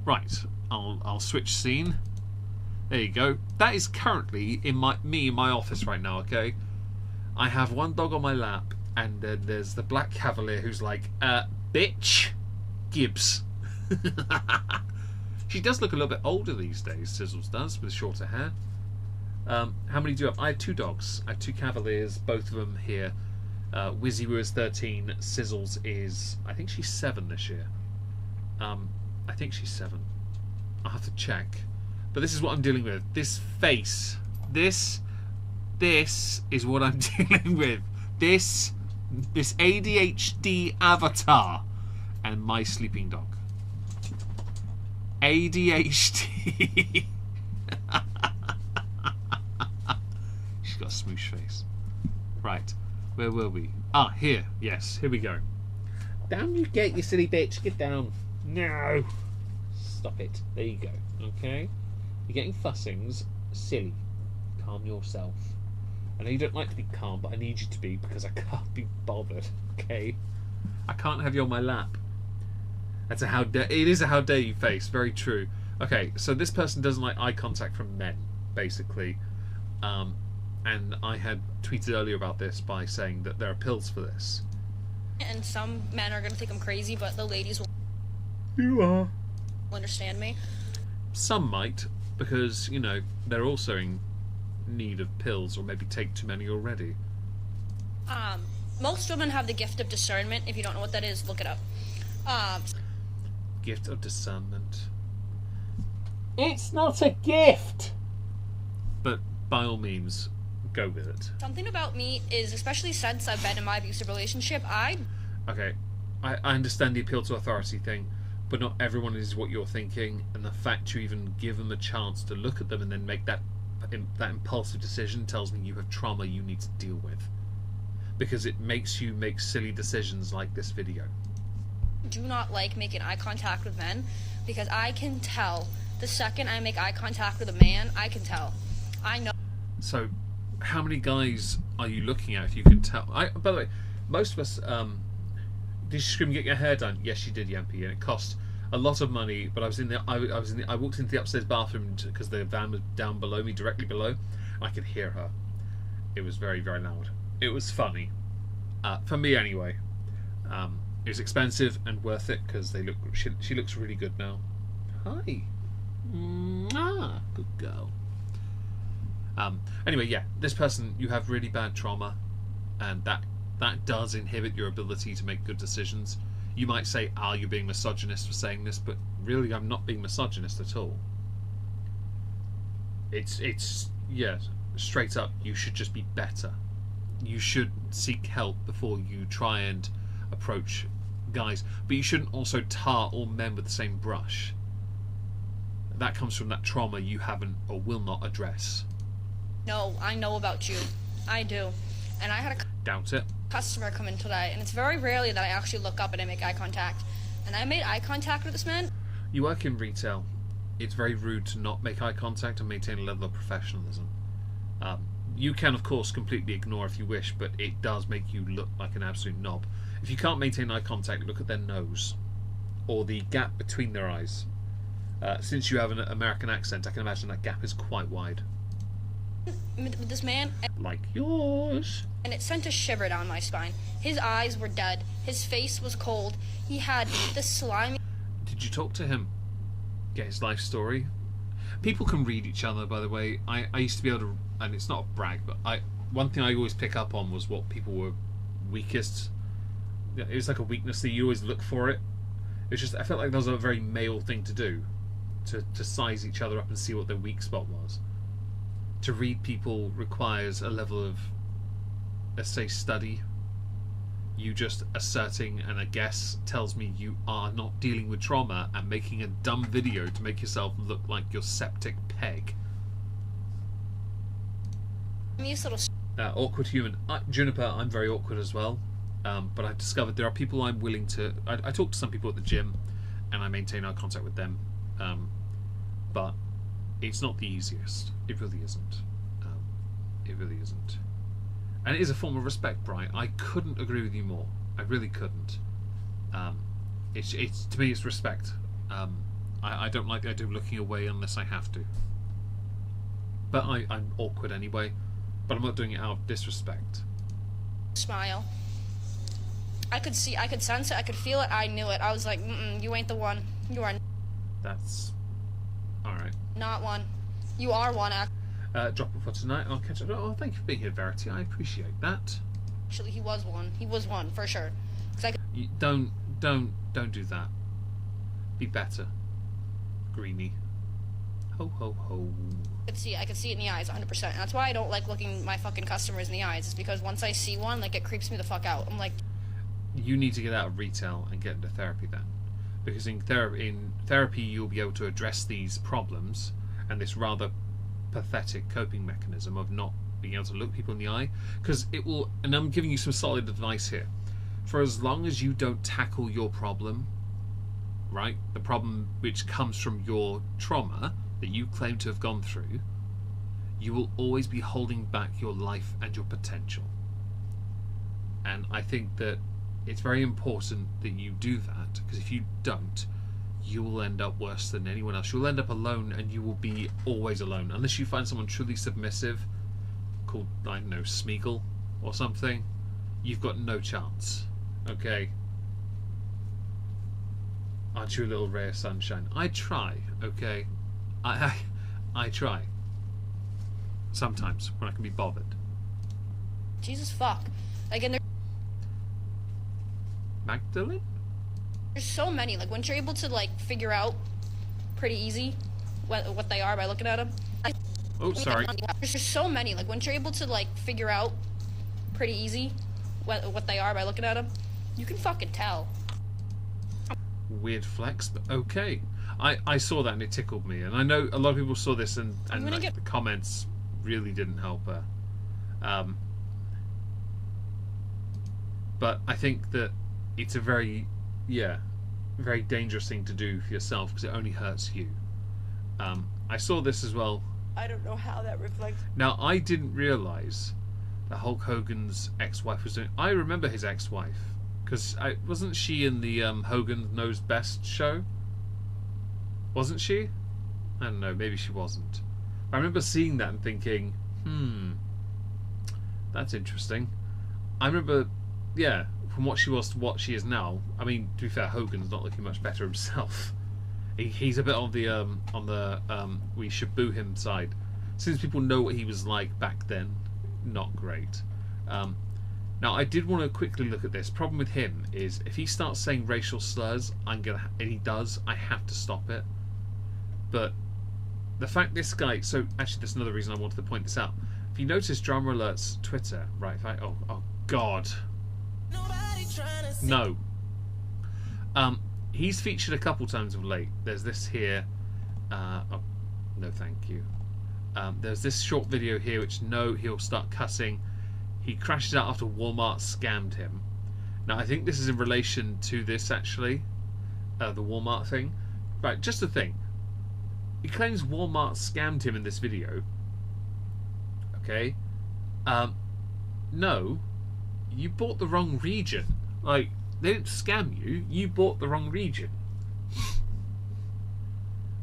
Right. I'll switch scene. There you go. That is currently in my office right now. Okay. I have one dog on my lap, and then there's the black cavalier who's like, bitch, Gibbs. She does look a little bit older these days. Sizzles does with shorter hair. How many do you have? I have two dogs. I have two cavaliers. Both of them here. Wizzy Woo is 13. Sizzles is, I think she's 7 this year. I think she's 7. I'll have to check. But this is what I'm dealing with. This face. This is what I'm dealing with. This ADHD avatar and my sleeping dog. ADHD. She's got a smoosh face. Right. Where were we? Ah, here. Yes, here we go. Down you get, you silly bitch. Get down. No. Stop it. There you go. Okay? You're getting fussings. Silly. Calm yourself. I know you don't like to be calm, but I need you to be because I can't be bothered. Okay? I can't have you on my lap. That's a how dare. It is a how dare you face. Very true. Okay, so this person doesn't like eye contact from men, basically. And I had tweeted earlier about this by saying that there are pills for this. And some men are going to think I'm crazy, but the ladies will understand me. Some might, because, you know, they're also in need of pills or maybe take too many already. Most women have the gift of discernment. If you don't know what that is, look it up. Gift of discernment. It's not a gift! But by all means, go with it. Something about me is, especially since I've been in my abusive relationship, Okay, I understand the appeal to authority thing, but not everyone is what you're thinking, and the fact you even give them a chance to look at them and then make that impulsive decision tells me you have trauma you need to deal with. Because it makes you make silly decisions like this video. do not like making eye contact with men, because I can tell the second I make eye contact with a man, I can tell. I know. So, how many guys are you looking at if you can tell? By the way, most of us, did you scream and get your hair done? Yes, you did, Yampy, and it cost a lot of money, but I walked into the upstairs bathroom because the van was down below me, directly below. I could hear her. It was very, very loud. It was funny. For me, anyway. It was expensive and worth it because they look. She looks really good now. Hi. Good girl. Anyway, yeah, this person, you have really bad trauma, and that does inhibit your ability to make good decisions. You might say, you're being misogynist for saying this, but really, I'm not being misogynist at all. It's yeah, straight up, you should just be better. You should seek help before you try and approach guys, but you shouldn't also tar all men with the same brush. That comes from that trauma you haven't or will not address. No, I know about you. I do. And I had a Doubt it. customer come in today, and it's very rarely that I actually look up and I make eye contact. And I made eye contact with this man. You work in retail. It's very rude to not make eye contact and maintain a level of professionalism. You can, of course, completely ignore if you wish, but it does make you look like an absolute knob. If you can't maintain eye contact, look at their nose or the gap between their eyes. Since you have an American accent, I can imagine that gap is quite wide. With this man, Like yours. and it sent a shiver down my spine. His eyes were dead. His face was cold. He had this slimy. Did you talk to him? Get his life story? People can read each other, by the way. I used to be able to, and it's not a brag, but one thing I always pick up on was what people were weakest. It was like a weakness that you always look for it. It's just, I felt like that was a very male thing to do. To size each other up and see what their weak spot was. To read people requires a level of, let's say, study. You just asserting and a guess tells me you are not dealing with trauma and making a dumb video to make yourself look like your septic peg. Little. Awkward human. Juniper, I'm very awkward as well. But I've discovered there are people I'm willing to... I talk to some people at the gym and I maintain eye contact with them. But it's not the easiest. It really isn't. It really isn't. And it is a form of respect, Brian. I couldn't agree with you more. I really couldn't. It's to me, it's respect. I don't like the idea of looking away unless I have to. But I'm awkward anyway. But I'm not doing it out of disrespect. Smile. I could see, I could sense it, I could feel it, I knew it. I was like, you ain't the one. You are That's alright. not one. You are one, Drop it for tonight. I'll catch up. Oh, thank you for being here, Verity. I appreciate that. actually. He was one. He was one, for sure. 'Cause I could You don't do that. Be better, Greenie. Ho ho ho. see, I could see it in the eyes, 100%. And that's why I don't like looking my fucking customers in the eyes. It's because once I see one, like, it creeps me the fuck out. I'm like, You need to get out of retail and get into therapy then, because in therapy you'll be able to address these problems and this rather pathetic coping mechanism of not being able to look people in the eye, because it will. And I'm giving you some solid advice here. For as long as you don't tackle your problem, right, the problem which comes from your trauma that you claim to have gone through, you will always be holding back your life and your potential. And I think that it's very important that you do that, because if you don't, you will end up worse than anyone else. You'll end up alone, and you will be always alone. Unless you find someone truly submissive, called, I don't know, Smeagol or something, you've got no chance. Okay? Aren't you a little ray of sunshine? I try, okay? I try. Sometimes, when I can be bothered. Jesus fuck. Like, and Magdalene? there's so many. Like, once you're able to, like, figure out pretty easy what they are by looking at them. Oh, sorry. There's so many. Like, once you're able to, like, figure out pretty easy what they are by looking at them, you can fucking tell. Weird flex, but okay. I saw that and it tickled me, and I know a lot of people saw this and like, the comments really didn't help her. But I think that it's a very dangerous thing to do for yourself, because it only hurts you. I saw this as well. I don't know how that reflects. Now, I didn't realise that Hulk Hogan's ex-wife was doing... I remember his ex-wife, because wasn't she in the Hogan Knows Best show? Wasn't she? I don't know, maybe she wasn't. I remember seeing that and thinking, that's interesting. I remember, yeah, from what she was to what she is now. I mean, to be fair, Hogan's not looking much better himself. He's a bit on the we should boo him side. Since people know what he was like back then, not great. Now, I did want to quickly look at this. Problem with him is if he starts saying racial slurs, and he does, I have to stop it. But the fact this guy, so actually, there's another reason I wanted to point this out. If you notice Drama Alert's Twitter, right? If I, oh God, no. He's featured a couple times of late. There's this here. Oh, no, thank you. There's this short video here, which no, he'll start cussing. He crashes out after Walmart scammed him. Now, I think this is in relation to this, actually. The Walmart thing. Right, just the thing. He claims Walmart scammed him in this video. Okay? No. You bought the wrong region. Like, they didn't scam you. You bought the wrong region.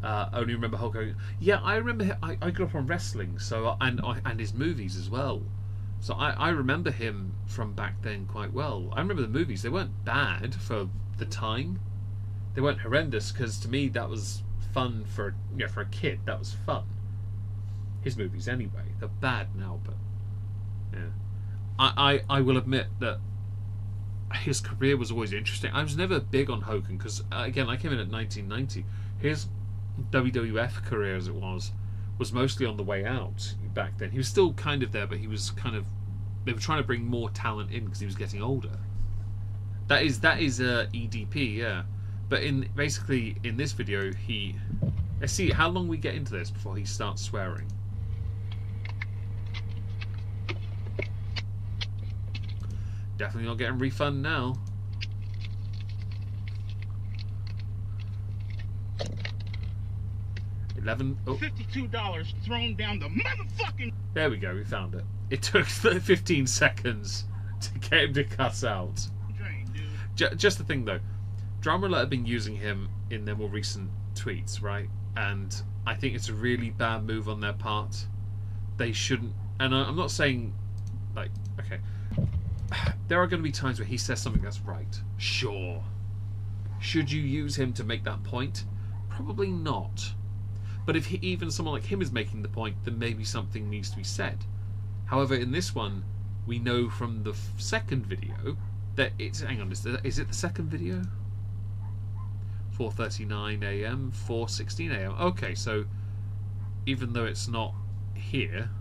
Only remember Hulk Hogan. Yeah, I remember. I grew up on wrestling, so and his movies as well. So I remember him from back then quite well. I remember the movies. They weren't bad for the time. They weren't horrendous because to me that was fun for a kid. That was fun. His movies anyway. They're bad now, but yeah. I will admit that his career was always interesting. I was never big on Hogan because again I came in at 1990. His WWF career, as it was mostly on the way out back then. He was still kind of there, but he was kind of, they were trying to bring more talent in because he was getting older. That is EDP, yeah. But basically in this video, let's see how long we get into this before he starts swearing. Definitely not getting refund now. $52 thrown down the motherfucking. There we go, we found it. It took 15 seconds to get him to cuss out. Just the thing though, Drama Alert have been using him in their more recent tweets, right? And I think it's a really bad move on their part. They shouldn't. And I'm not saying, like, okay, there are going to be times where he says something that's right. Sure. Should you use him to make that point? Probably not. But if even someone like him is making the point, then maybe something needs to be said. However, in this one, we know from the second video that it's... Hang on, is it the second video? 4:39 AM, 4:16 AM. Okay, so even though it's not here,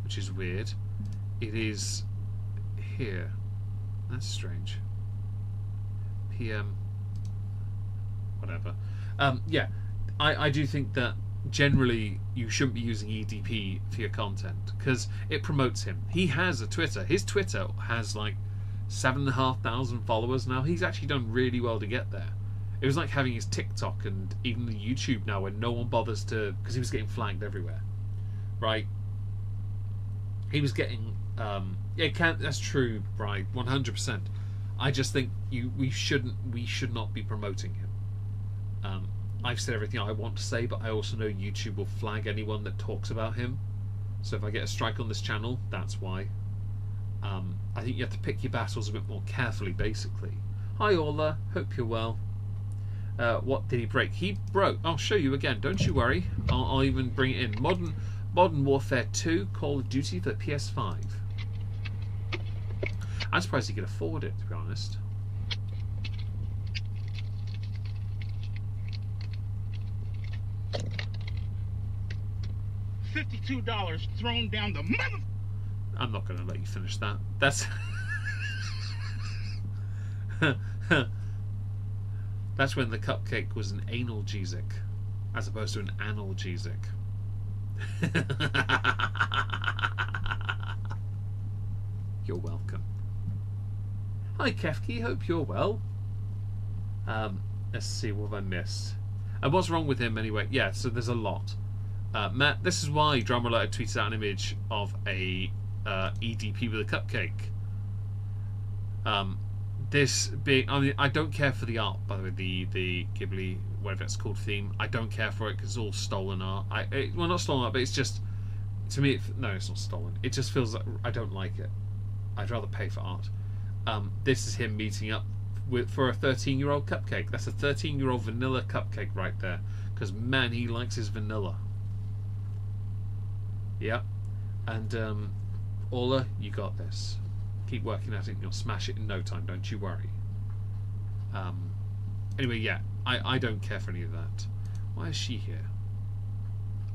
which is weird, it is here. That's strange. PM. Whatever. Yeah. I do think that generally you shouldn't be using EDP for your content because it promotes him. He has a Twitter. His Twitter has like 7,500 followers now. He's actually done really well to get there. It was like having his TikTok and even the YouTube now where no one bothers to, because he was getting flagged everywhere, right? He was getting that's true, right? 100%. I just think we should not be promoting him. I've said everything I want to say, but I also know YouTube will flag anyone that talks about him. So if I get a strike on this channel, that's why. I think you have to pick your battles a bit more carefully, basically. Hi, Orla. Hope you're well. What did he break? He broke. I'll show you again. Don't you worry. I'll even bring it in. Modern Warfare 2, Call of Duty for the PS5. I'm surprised he could afford it, to be honest. $52 thrown down the mother. I'm not going to let you finish that. That's that's when the cupcake was an analgesic as opposed to an analgesic. You're welcome. Hi Kefki, hope you're well. Let's see, what have I missed? And what's wrong with him anyway? Yeah, so there's a lot. Matt, this is why Drama Alert tweeted out an image of a EDP with a cupcake. This being, I mean, I don't care for the art, by the way, the Ghibli, whatever it's called, theme. I don't care for it because it's all stolen art. Well, not stolen art, but it's just, to me, no, it's not stolen. It just feels like I don't like it. I'd rather pay for art. This is him meeting up for a 13-year-old cupcake. That's a 13-year-old vanilla cupcake right there. Because, man, he likes his vanilla. Yeah. And, Orla, you got this. Keep working at it and you'll smash it in no time, don't you worry. Anyway, yeah. I don't care for any of that. Why is she here?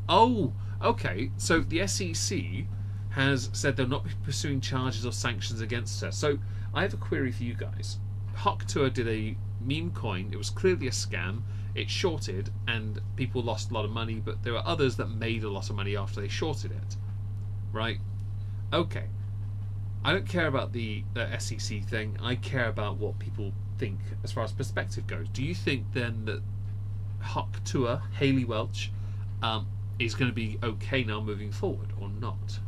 Oh! Okay, so the SEC has said they'll not be pursuing charges or sanctions against her. So, I have a query for you guys. Tuah did a meme coin. It was clearly a scam. It shorted, and people lost a lot of money, but there were others that made a lot of money after they shorted it. Right? Okay. I don't care about the SEC thing. I care about what people think as far as perspective goes. Do you think then that Tuah, Hayley Welch, is going to be okay now moving forward, or not?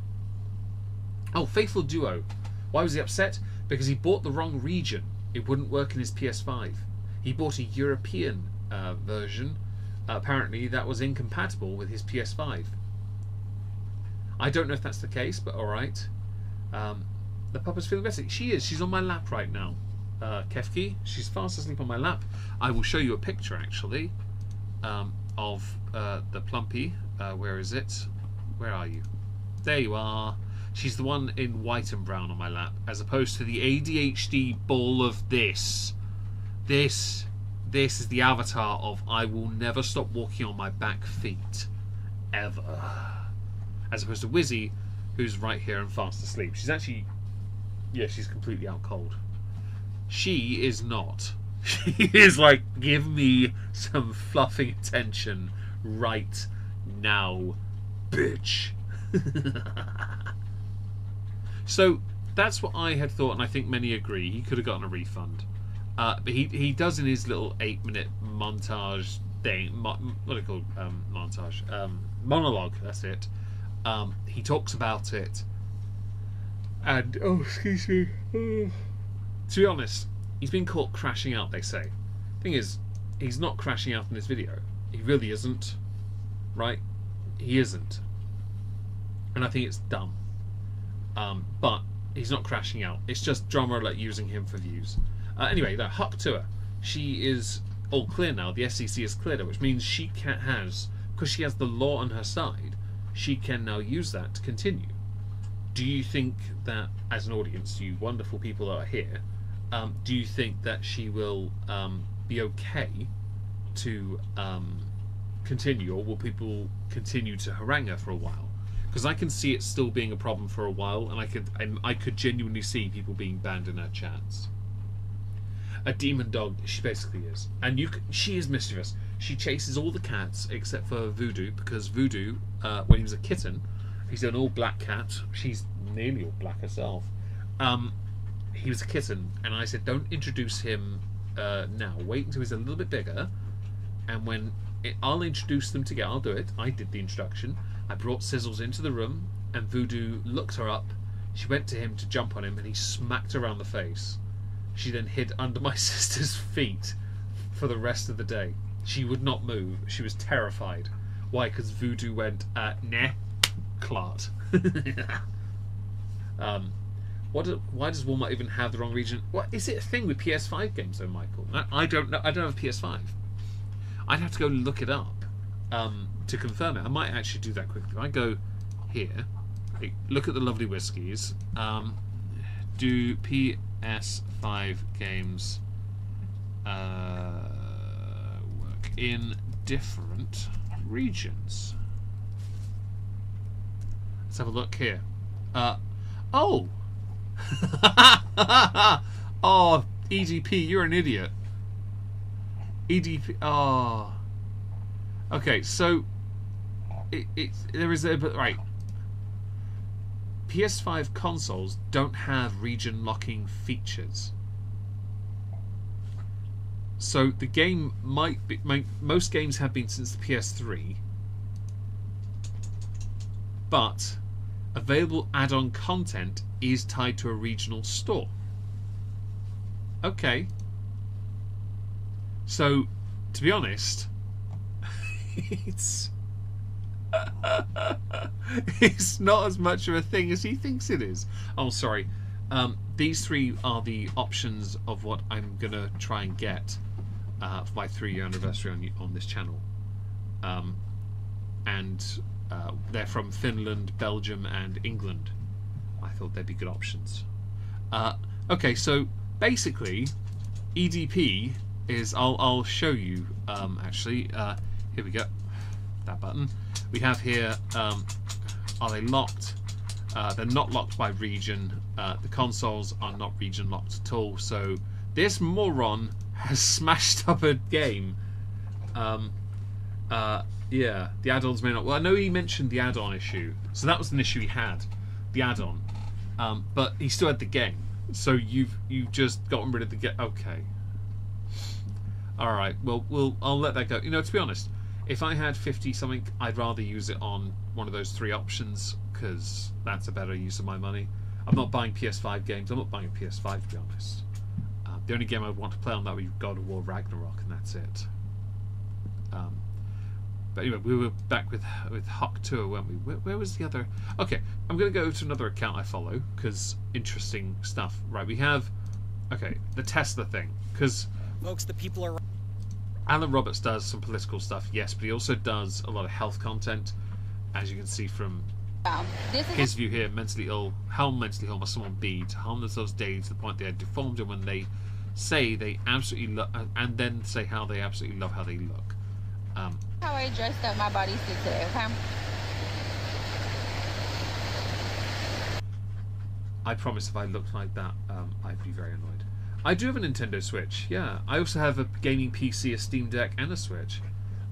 Oh, Faithful Duo. Why was he upset? Because he bought the wrong region. It wouldn't work in his PS5. He bought a European version. Apparently that was incompatible with his PS5. I don't know if that's the case, but alright. The puppet's feeling better. She is. She's on my lap right now. Kefki. She's fast asleep on my lap. I will show you a picture, actually, of the Plumpy. Where is it? Where are you? There you are. She's the one in white and brown on my lap, as opposed to the ADHD ball of this. This is the avatar of I will never stop walking on my back feet. Ever. As opposed to Wizzy, who's right here and fast asleep. She's actually... yeah, she's completely out cold. She is not. She is like, give me some fluffing attention right now, bitch. So that's what I had thought, and I think many agree. He could have gotten a refund. But he does in his little 8-minute montage thing. What do you call montage? Monologue. That's it. He talks about it, and oh, excuse me. To be honest, he's been caught crashing out. They say. Thing is, he's not crashing out in this video. He really isn't. Right? He isn't. And I think it's dumb. But he's not crashing out. It's just Drama Alert using him for views. Anyway, no, Tuah. She is all clear now. The SEC is cleared her, which means she has, because she has the law on her side, she can now use that to continue. Do you think that, as an audience, you wonderful people that are here, do you think that she will be okay to continue, or will people continue to harangue her for a while? Because I can see it still being a problem for a while, and I could genuinely see people being banned in her chats. A demon dog, she basically is, and she is mischievous. She chases all the cats except for Voodoo, because Voodoo, when he was a kitten, he's an all-black cat. She's nearly all black herself. He was a kitten, and I said, don't introduce him now. Wait until he's a little bit bigger, and I'll introduce them together. I'll do it. I did the introduction. I brought Sizzles into the room, and Voodoo looked her up. She went to him to jump on him, and he smacked her around the face. She then hid under my sister's feet for the rest of the day. She would not move. She was terrified. Why? Because Voodoo went, nah, Clart. Why does Walmart even have the wrong region? What is it a thing with PS5 games though, Michael? I don't know. I don't have a PS5. I'd have to go look it up to confirm it. I might actually do that quickly. If I go here, look at the lovely whiskies. Do PS5 games work in different regions? Let's have a look here. Oh! Oh, EDP, you're an idiot. EDP, oh. Okay, so there is a, but right. PS5 consoles don't have region locking features. So the game might be, most games have been since the PS3, but available add-on content is tied to a regional store. Okay. So, to be honest, it's not as much of a thing as he thinks it is. Oh, sorry. These three are the options of what I'm gonna try and get for my 3-year anniversary on this channel, and they're from Finland, Belgium, and England. I thought they'd be good options. Okay, so basically, EDP is I'll show you actually. Here we go. That button. We have here. Are they locked? They're not locked by region. The consoles are not region locked at all. So this moron has smashed up a game. Yeah, the add-ons may not. Well, I know he mentioned the add-on issue, so that was an issue he had, the add-on. But he still had the game. So you've just gotten rid of the game. Okay. All right. Well, I'll let that go. You know, to be honest, if I had 50 something, I'd rather use it on one of those 3 options because that's a better use of my money. I'm not buying PS5 games. I'm not buying a PS5 to be honest. The only game I want to play on that would be God of War Ragnarok, and that's it. But anyway, we were back with Tuah, weren't we? Where was the other? Okay, I'm going to go to another account I follow because interesting stuff. Right, we have the Tesla thing because folks, the people are. Alan Roberts does some political stuff, yes, but he also does a lot of health content, as you can see from his view here. Mentally ill, how mentally ill must someone be to harm themselves daily to the point they are deformed, and when they say they absolutely love, and then say how they absolutely love how they look. How I dressed up my bodysuit today, okay? I promise if I looked like that, I'd be very annoyed. I do have a Nintendo Switch, yeah. I also have a gaming PC, a Steam Deck, and a Switch.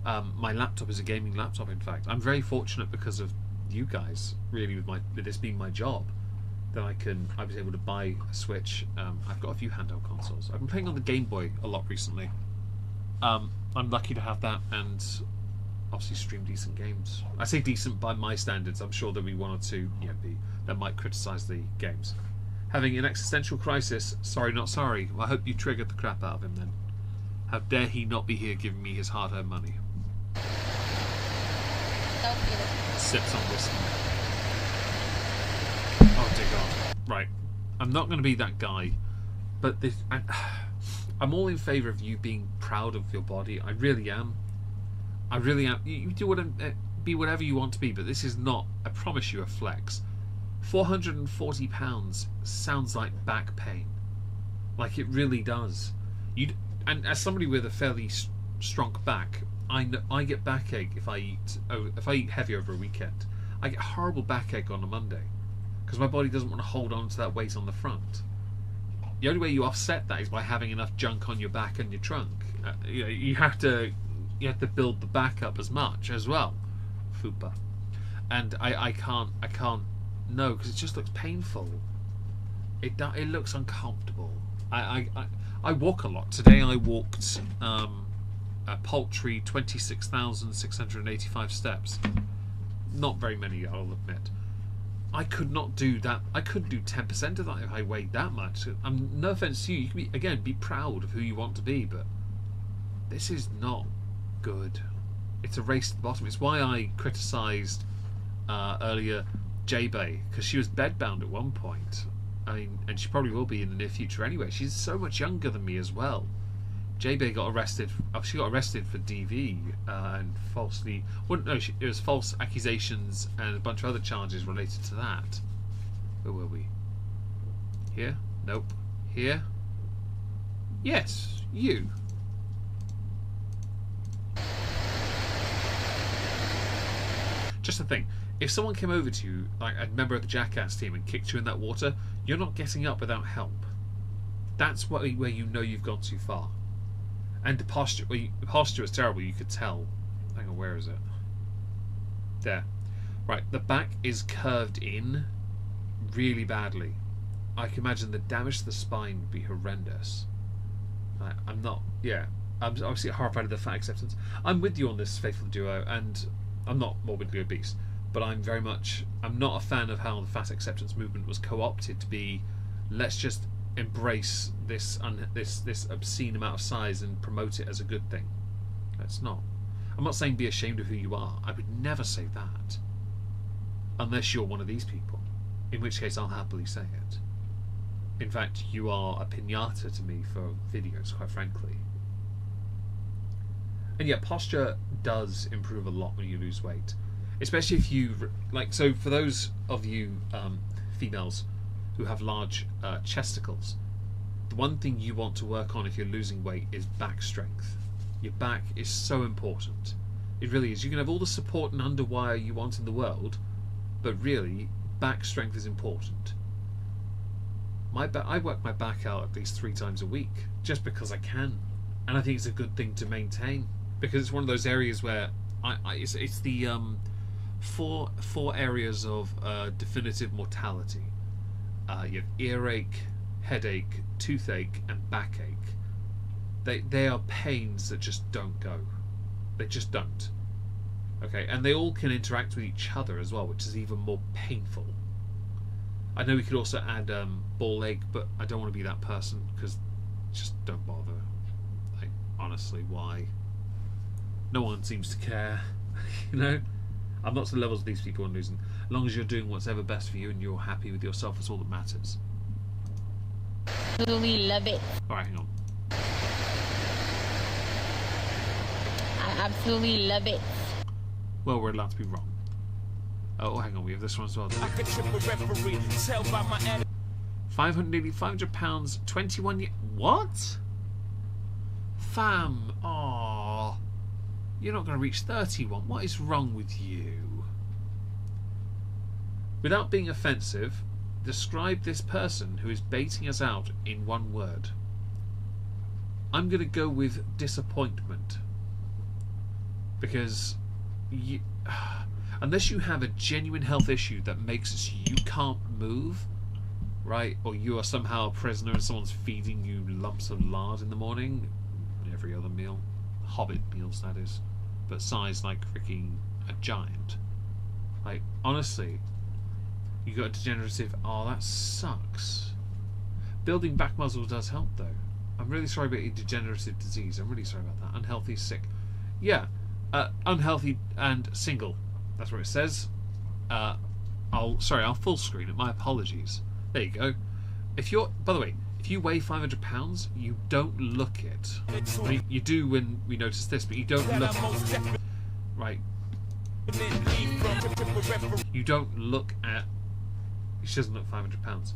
My laptop is a gaming laptop, in fact. I'm very fortunate because of you guys, really, with this being my job, that I was able to buy a Switch. I've got a few handheld consoles. I've been playing on the Game Boy a lot recently. I'm lucky to have that and obviously stream decent games. I say decent by my standards. I'm sure there'll be one or two that might criticise the games. Having an existential crisis, sorry not sorry. Well, I hope you triggered the crap out of him then. How dare he not be here giving me his hard-earned money. Sips on whiskey. Oh dear God. Right. I'm not going to be that guy, but I'm all in favour of you being proud of your body. I really am. I really am. You do be whatever you want to be, but this is not, I promise you, a flex. £440 sounds like back pain. Like it really does. And as somebody with a fairly strong back, I get backache if I eat heavy over a weekend. I get horrible backache on a Monday because my body doesn't want to hold on to that weight on the front. The only way you offset that is by having enough junk on your back and your trunk. You have to build the back up as much as well. Fupa. And I can't no, because it just looks painful. It looks uncomfortable. I walk a lot. Today I walked a paltry 26,685 steps. Not very many, I'll admit. I could not do that. I couldn't do 10% of that if I weighed that much. No offense to you. You can be proud of who you want to be, but this is not good. It's a race to the bottom. It's why I criticised earlier J-Bay, because she was bedbound at one point. I mean, and she probably will be in the near future anyway. She's so much younger than me as well. J-Bay got arrested. She got arrested for DV and falsely. Well, no, it was false accusations and a bunch of other charges related to that. Where were we? Here? Nope. Here? Yes, you. Just a thing. If someone came over to you, like a member of the Jackass team, and kicked you in that water, you're not getting up without help. That's where you know you've gone too far. And the posture, the posture is terrible, you could tell. Hang on, where is it? There. Right, the back is curved in really badly. I can imagine the damage to the spine would be horrendous. I'm obviously horrified at the fat acceptance. I'm with you on this faithful duo, and I'm not morbidly obese, but I'm not a fan of how the fat acceptance movement was co-opted to be, let's just embrace this obscene amount of size and promote it as a good thing. It's not. I'm not saying be ashamed of who you are. I would never say that. Unless you're one of these people. In which case I'll happily say it. In fact, you are a pinata to me for videos, quite frankly. And yeah, posture does improve a lot when you lose weight, especially if you like. So for those of you females who have large chesticles, the one thing you want to work on if you're losing weight is back strength. Your back is so important. It really is. You can have all the support and underwire you want in the world, but really, back strength is important. I work my back out at least 3 times a week, just because I can, and I think it's a good thing to maintain, because it's one of those areas where it's the 4 areas of definitive mortality. You have earache, headache, toothache, and backache. They are pains that just don't go. They just don't. Okay, and they all can interact with each other as well, which is even more painful. I know we could also add ball ache, but I don't want to be that person, because just don't bother. Like, honestly, why? No one seems to care. You know? I'm not to the levels of these people I'm losing. As long as you're doing what's ever best for you and you're happy with yourself, that's all that matters. Absolutely love it. Alright, hang on. I absolutely love it. Well, we're allowed to be wrong. Oh, hang on, we have this one as well. I could trip a referee, tell by my attitude. £500, 21 years. What? Fam, aww. You're not going to reach 31. What is wrong with you? Without being offensive, describe this person who is baiting us out in one word. I'm going to go with disappointment. Because unless you have a genuine health issue that makes you can't move, right, or you are somehow a prisoner and someone's feeding you lumps of lard in the morning, every other meal, Hobbit meals that is, but sized like freaking a giant. Like, honestly, you got a degenerative, oh, that sucks. Building back muscle does help though. I'm really sorry about your degenerative disease. I'm really sorry about that. Unhealthy, sick. Yeah, unhealthy and single. That's what it says. I'll full screen it. My apologies. There you go. If you're, by the way, if you weigh 500 pounds, you don't look it. I mean, you do when we notice this, but you don't look it. Right. You don't look at. She doesn't look 500 pounds.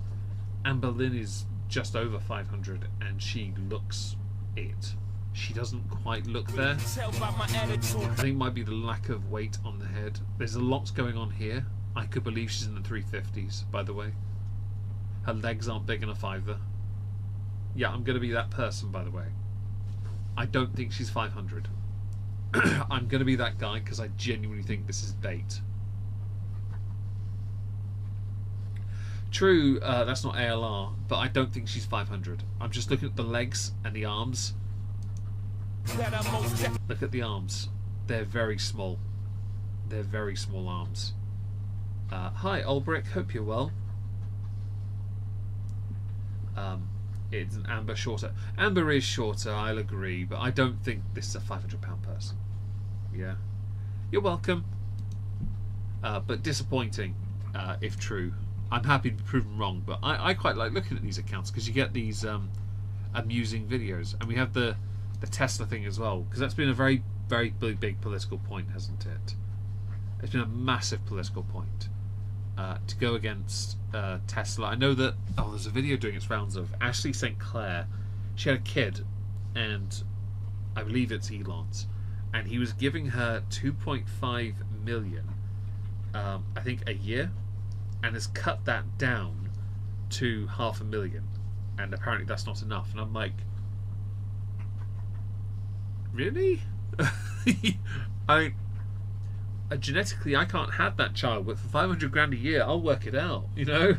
Amber Lynn is just over 500, and she looks it. She doesn't quite look there. I think it might be the lack of weight on the head. There's a lot going on here. I could believe she's in the 350s, by the way. Her legs aren't big enough either. Yeah, I'm going to be that person, by the way. I don't think she's 500. I'm going to be that guy because I genuinely think this is bait. True, that's not ALR, but I don't think she's 500. I'm just looking at the legs and the arms. Look at the arms. They're very small. They're very small arms. Hi, Ulbrich. Hope you're well. It's an Amber shorter. Amber is shorter, I'll agree, but I don't think this is a 500-pound person. Yeah. You're welcome. But disappointing, if true. I'm happy to be proven wrong, but I quite like looking at these accounts because you get these amusing videos. And we have the Tesla thing as well, because that's been a very, very big political point, hasn't it? It's been a massive political point. To go against Tesla. I know that there's a video doing its rounds of Ashley St. Clair. She had a kid, and I believe it's Elon's, and he was giving her 2.5 million, I think, a year, and has cut that down to $500,000, and apparently that's not enough. And I'm like, really? Genetically, I can't have that child, but for 500 grand a year, I'll work it out, you know?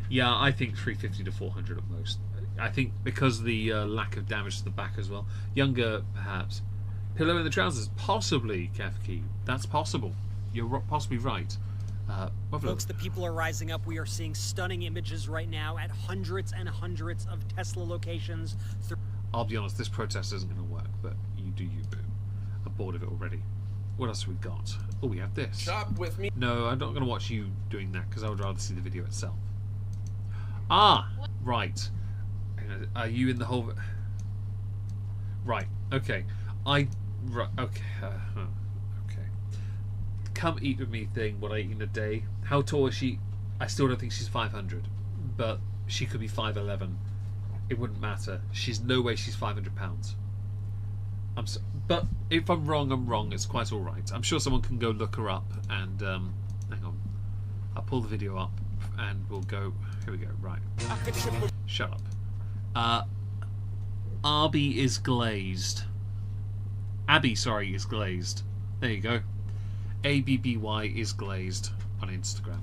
Yeah, I think 350 to 400 at most. I think because of the lack of damage to the back as well. Younger, perhaps. Pillow in the trousers, possibly, Kefki. That's possible. You're possibly right. Folks, the people are rising up. We are seeing stunning images right now at hundreds and hundreds of Tesla locations. I'll be honest, this protest isn't going to work, but you do you, boo. I'm bored of it already. what else have we got? Oh, we have this. Shop with me. No, I'm not going to watch you doing that because I would rather see the video itself. Ah, right. Are you in the whole? Right. Okay. Right. Okay. Okay. Come eat with me thing. What I eat in a day. How tall is she? I still don't think she's 500, but she could be 5'11". It wouldn't matter. She's no way she's 500 pounds. But if I'm wrong, I'm wrong. It's quite all right. I'm sure someone can go look her up and hang on. I'll pull the video up and we'll go. Here we go. Right. Shut up. Abby is glazed. Abby, sorry, is glazed. There you go. ABBY is glazed on Instagram.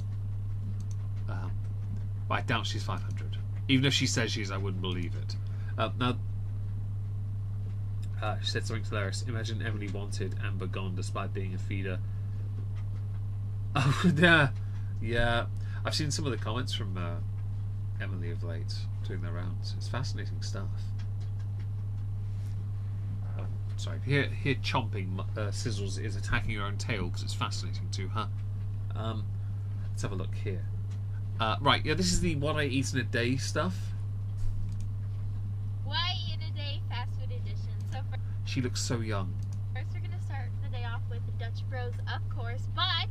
But I doubt she's 500. Even if she says she is, I wouldn't believe it. Now, she said something hilarious. Imagine Emily wanted Amber gone despite being a feeder. Oh, yeah. Yeah. I've seen some of the comments from Emily of late doing their rounds. It's fascinating stuff. Oh, sorry. Here chomping, Sizzles is attacking her own tail because it's fascinating to her. Let's have a look here. Right, yeah, this is the what I eat in a day stuff. What I eat in a day fast food edition. So she looks so young. First, we're gonna start the day off with the Dutch Bros, of course. But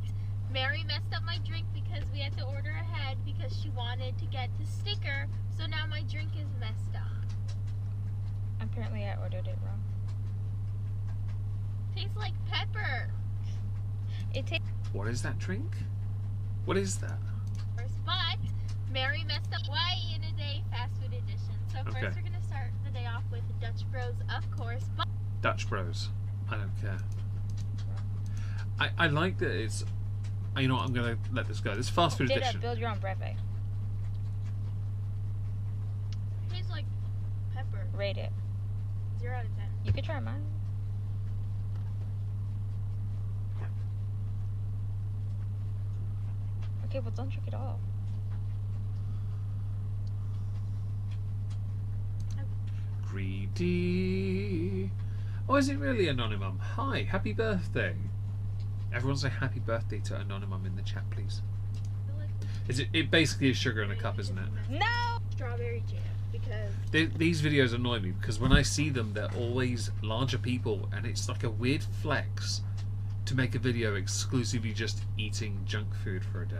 Mary messed up my drink because we had to order ahead because she wanted to get the sticker. So now my drink is messed up. Apparently, I ordered it wrong. Tastes like pepper. It tastes. What is that drink? What is that? But Mary messed up. What I eat in a day fast food edition. So first, we're gonna start the day off with the Dutch Bros, of course. But Dutch Bros. I don't care. I like that it's. You know what? I'm gonna let this go. This fast food edition. Build your own brevet. Tastes like pepper. Rate it. 0 out of 10. You could try mine. Okay, well, don't drink it all. Greedy. Oh, is it really Anonymum? Hi, happy birthday. Everyone say happy birthday to Anonymum in the chat, please. Is it basically is sugar in a cup, isn't it? No! Strawberry jam, because These videos annoy me because when I see them, they're always larger people, and it's like a weird flex to make a video exclusively just eating junk food for a day.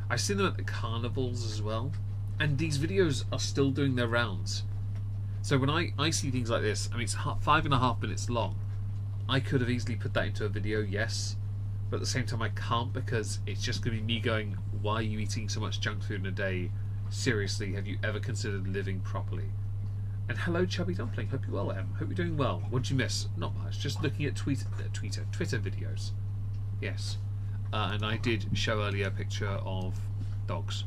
I've seen them at the carnivals as well, and these videos are still doing their rounds. So when I see things like this, I mean, it's 5.5 minutes long. I could have easily put that into a video, yes, but at the same time I can't because it's just going to be me going, why are you eating so much junk food in a day? Seriously, have you ever considered living properly? And hello, Chubby Dumpling. Hope you're well, Em. Hope you're doing well. What did you miss? Not much. Just looking at Twitter videos. Yes. And I did show earlier a picture of dogs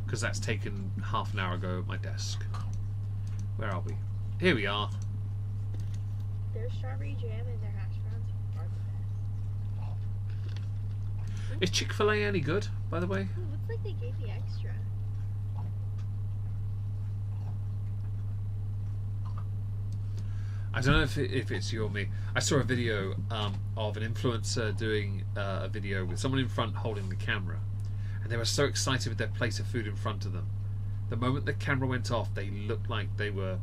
because that's taken half an hour ago at my desk. Where are we? Here we are. their strawberry jam and their hash browns are the best. Is Chick-fil-A any good, by the way? Ooh, looks like they gave me extra. I don't know if it's you or me. I saw a video of an influencer doing a video with someone in front holding the camera, and they were so excited with their plate of food in front of them. The moment the camera went off, they looked like they were,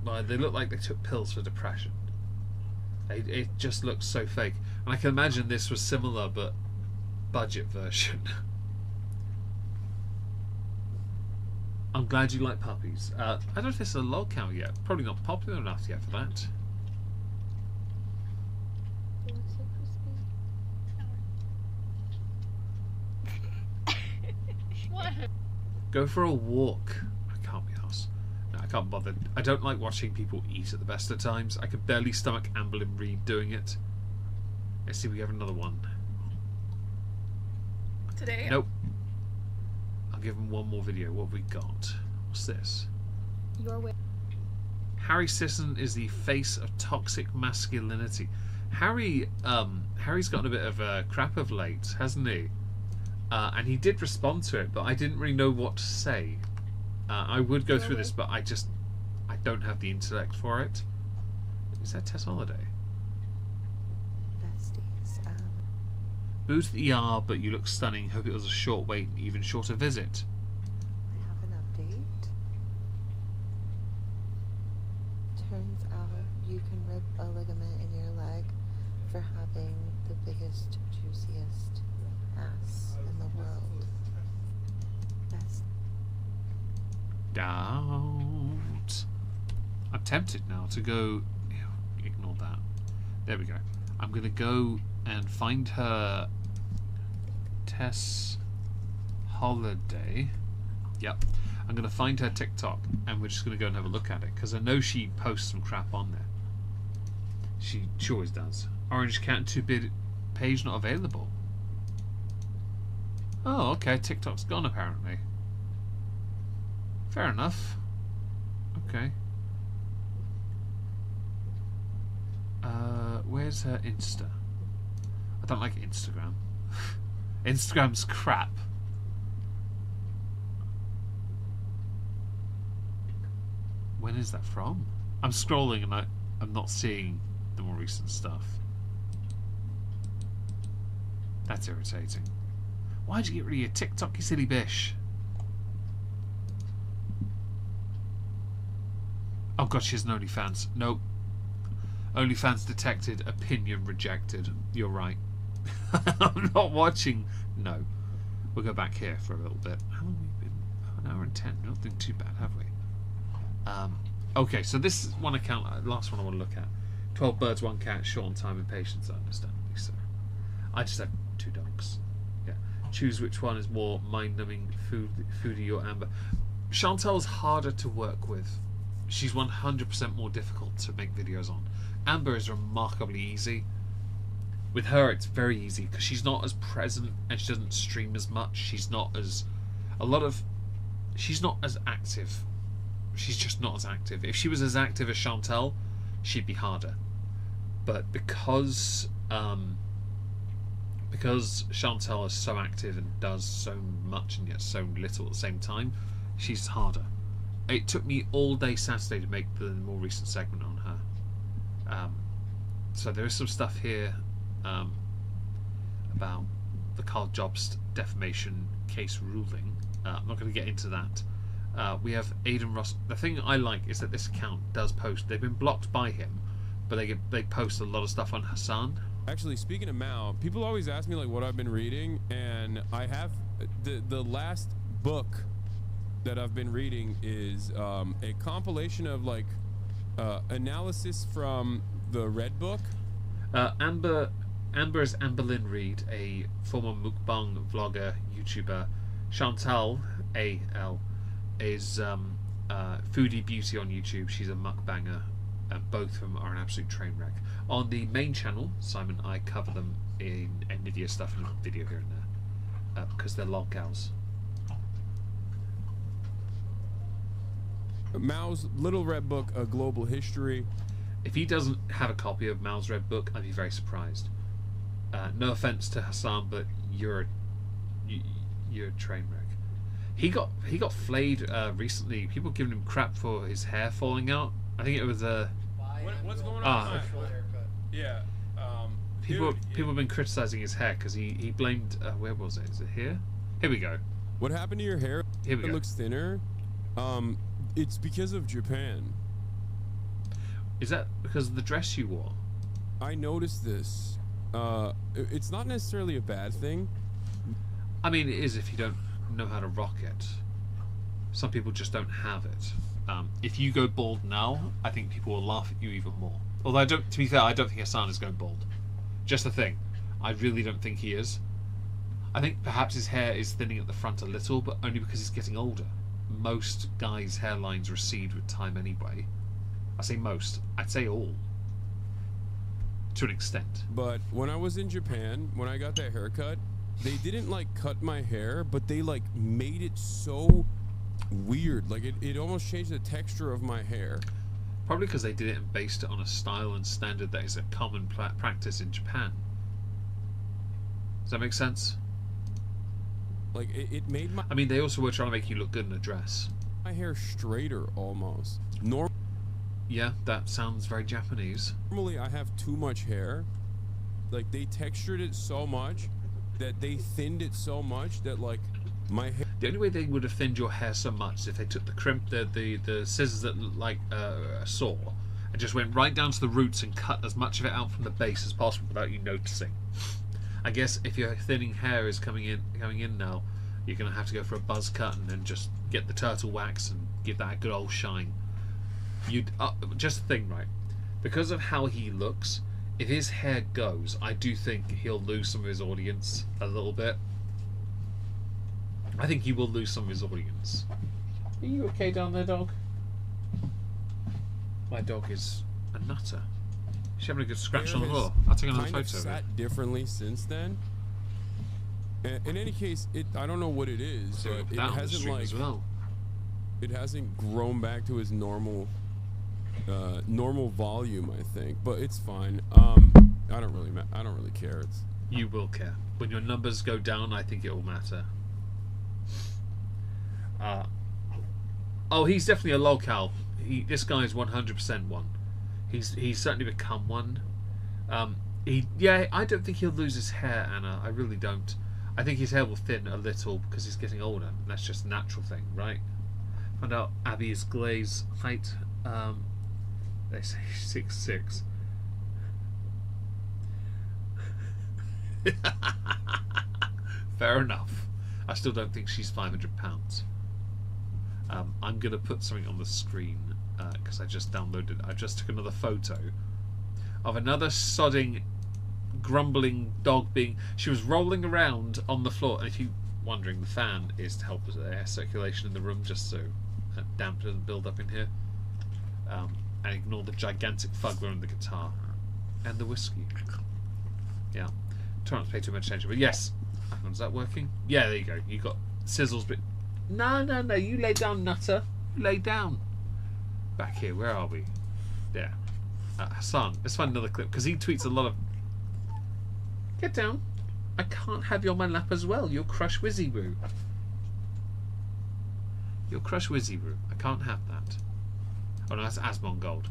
well, they looked like they took pills for depression. It just looked so fake, and I can imagine this was similar but budget version. I'm glad you like puppies. I don't know if it's a log cow yet. Probably not popular enough yet for that. They look so crispy. What? Go for a walk. I can't be arsed. No, I can't bother. I don't like watching people eat at the best of times. I can barely stomach Amberlyn Reed doing it. Let's see if we have another one. Today? Nope. I'll give them one more video. What have we got? What's this? Your way. Harry Sisson is the face of toxic masculinity. Harry's gotten a bit of a crap of late, hasn't he? And he did respond to it, but I didn't really know what to say. I would go through this, but I don't have the intellect for it. Is that Tess Holiday? Bestie. Booth ER, but you look stunning. Hope it was a short wait, even shorter visit. I have an update. Turns out you can rip a ligament in your leg for having the biggest, juiciest ass in the world. That's Doubt. I'm tempted now to go. Ignore that. There we go. I'm gonna go and find her. Tess Holiday. Yep. I'm gonna find her TikTok and we're just gonna go and have a look at it because I know she posts some crap on there. She always does. Orange Cat 2-bit page not available. Oh, okay. TikTok's gone apparently. Fair enough. Okay. Where's her Insta? I don't like Instagram. Instagram's crap. When is that from? I'm scrolling and I'm not seeing the more recent stuff. That's irritating. Why'd you get rid of your TikTok, you silly bish? Oh god, she has an OnlyFans. Nope. OnlyFans detected, opinion rejected. You're right. I'm not watching. No. We'll go back here for a little bit. How long have we been? An hour and 10. We're not doing too bad, have we? Okay, so this is one account, last one I want to look at. 12 birds, 1 cat, short on time and patience, understandably so. I just have 2 dogs. Yeah. Choose which one is more mind-numbing, foodie or Amber. Chantel's harder to work with. She's 100% more difficult to make videos on. Amber is remarkably easy. With her, it's very easy because she's not as present and she doesn't stream as much. She's not as active. She's just not as active. If she was as active as Chantel, she'd be harder. But because Chantel is so active and does so much and yet so little at the same time, she's harder. It took me all day Saturday to make the more recent segment on her. So there is some stuff here about the Carl Jobst defamation case ruling. I'm not going to get into that. We have Aidan Ross. The thing I like is that this account does post. They've been blocked by him, but they post a lot of stuff on Hassan. Actually, speaking of Mao, people always ask me like what I've been reading, and I have the last book that I've been reading is a compilation of like analysis from the Red Book. Amber is Amberlyn Reed, a former mukbang vlogger, YouTuber. Chantal, A.L., is Foodie Beauty on YouTube. She's a mukbanger, and both of them are an absolute train wreck. On the main channel, Simon, I cover them in NVIDIA stuff and a video here and there because they're log gals. Mao's Little Red Book, A Global History. If he doesn't have a copy of Mao's Red Book, I'd be very surprised. No offense to Hassan, but you're a train wreck. He got flayed recently. People giving him crap for his hair falling out. I think it was what's going on? Yeah. People have been criticizing his hair because he blamed. Where was it? Is it here? Here we go. What happened to your hair? Here we go. It looks thinner. It's because of Japan. Is that because of the dress you wore? I noticed this. It's not necessarily a bad thing. I mean, it is if you don't know how to rock it. Some people just don't have it. If you go bald now, I think people will laugh at you even more. Although, to be fair, I don't think Hassan is going bald. Just a thing. I really don't think he is. I think perhaps his hair is thinning at the front a little, but only because he's getting older. Most guys' hairlines recede with time anyway. I say most. I'd say all. To an extent. But when I was in Japan, when I got that haircut, they didn't like cut my hair, but they like made it so weird. Like it almost changed the texture of my hair. Probably because they did it and based it on a style and standard that is a common practice in Japan. Does that make sense? Like it made my... I mean, they also were trying to make you look good in a dress. My hair straighter almost. Yeah, that sounds very Japanese. Normally I have too much hair. Like they textured it so much that they thinned it so much that like my hair. The only way they would have thinned your hair so much is if they took the scissors that look like a saw and just went right down to the roots and cut as much of it out from the base as possible without you noticing. I guess if your thinning hair is coming in now, you're gonna have to go for a buzz cut and then just get the turtle wax and give that a good old shine. You'd just think, right? Because of how he looks, if his hair goes, I do think he'll lose some of his audience a little bit. I think he will lose some of his audience. Are you okay down there, dog? My dog is a nutter. She's having a good scratch on the Hair floor. has I'll take another kind of photo of it. sat differently since then. In any case, I don't know what it is, So but it that on the hasn't stream like as well. it hasn't grown back to his normal normal volume, I think, but it's fine. I don't really care. It's You will care. When your numbers go down, I think it will matter. Oh, he's definitely a lolcow. This guy is 100% one. He's certainly become one. I don't think he'll lose his hair, Anna. I really don't. I think his hair will thin a little because he's getting older, and that's just a natural thing, right? Found out Abby is Glaze height. They say 6'6". Fair enough. I still don't think she's 500 pounds. I'm gonna put something on the screen because I just took another photo of another sodding, grumbling dog she was rolling around on the floor, and if you're wondering, the fan is to help with the air circulation in the room, just so damp doesn't build up in here. And ignore the gigantic fuggler and the guitar and the whiskey. Yeah, try not to pay too much attention, but yes. Is that working? Yeah, there you go. You got sizzles, but no, you lay down, nutter. You lay down. Back here, where are we? There. Hassan, let's find another clip because he tweets a lot of. Get down. I can't have you on my lap as well. You'll crush Wizzy Woo. You'll crush Wizzy Woo. I can't have that. Oh no, that's Asmon Gold.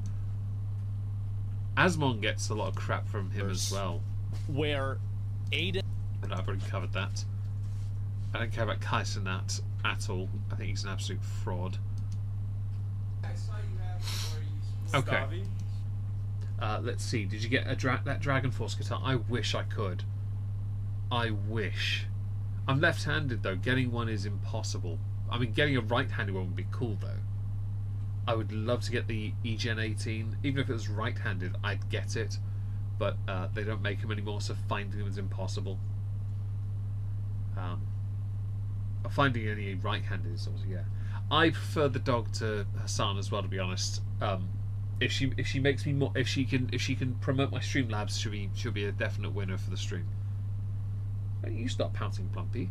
Asmon gets a lot of crap from him as well. Where Aiden. But I've already covered that. I don't care about Kaisenat at all. I think he's an absolute fraud. Okay. Let's see. Did you get that Dragon Force guitar? I wish I could. I wish. I'm left-handed though. Getting one is impossible. I mean, getting a right-handed one would be cool though. I would love to get the eGen 18. Even if it was right-handed, I'd get it. But they don't make them anymore, so finding them is impossible. Finding any right-handed is also, yeah. I prefer the dog to Hassan as well, to be honest. If she makes me more, if she can promote my Streamlabs, she'll be a definite winner for the stream. You stop pouncing, Plumpy.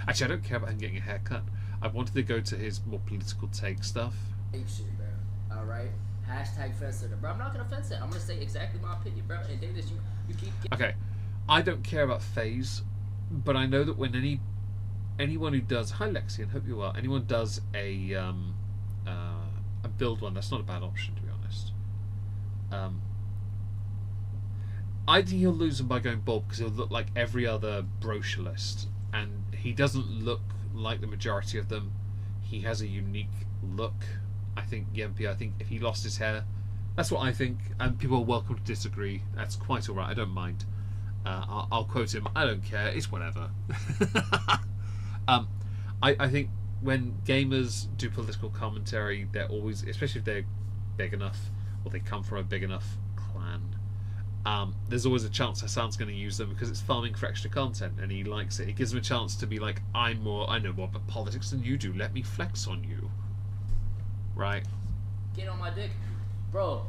Actually, I don't care about him getting a haircut. I wanted to go to his more political take stuff. Shit, bro. All right. Hashtag fence it, bro. I'm not gonna fence it. I'm gonna say exactly my opinion, bro. And Davis, you keep. Okay, I don't care about phase, but I know that when anyone who does, hi Lexi, and hope you're well. Anyone does a build one, that's not a bad option, to be honest. I think he'll lose him by going bald because he'll look like every other brochure list, and he doesn't look like the majority of them. He has a unique look. I think Yempi, if he lost his hair, that's what I think, and people are welcome to disagree. That's quite alright, I don't mind. I'll quote him, I don't care, it's whatever. I think when gamers do political commentary, they're always, especially if they're big enough, or they come from a big enough clan, there's always a chance Hassan's going to use them because it's farming for extra content and he likes it. It gives him a chance to be like, I know more about politics than you do, let me flex on you. Right. Get on my dick. Bro,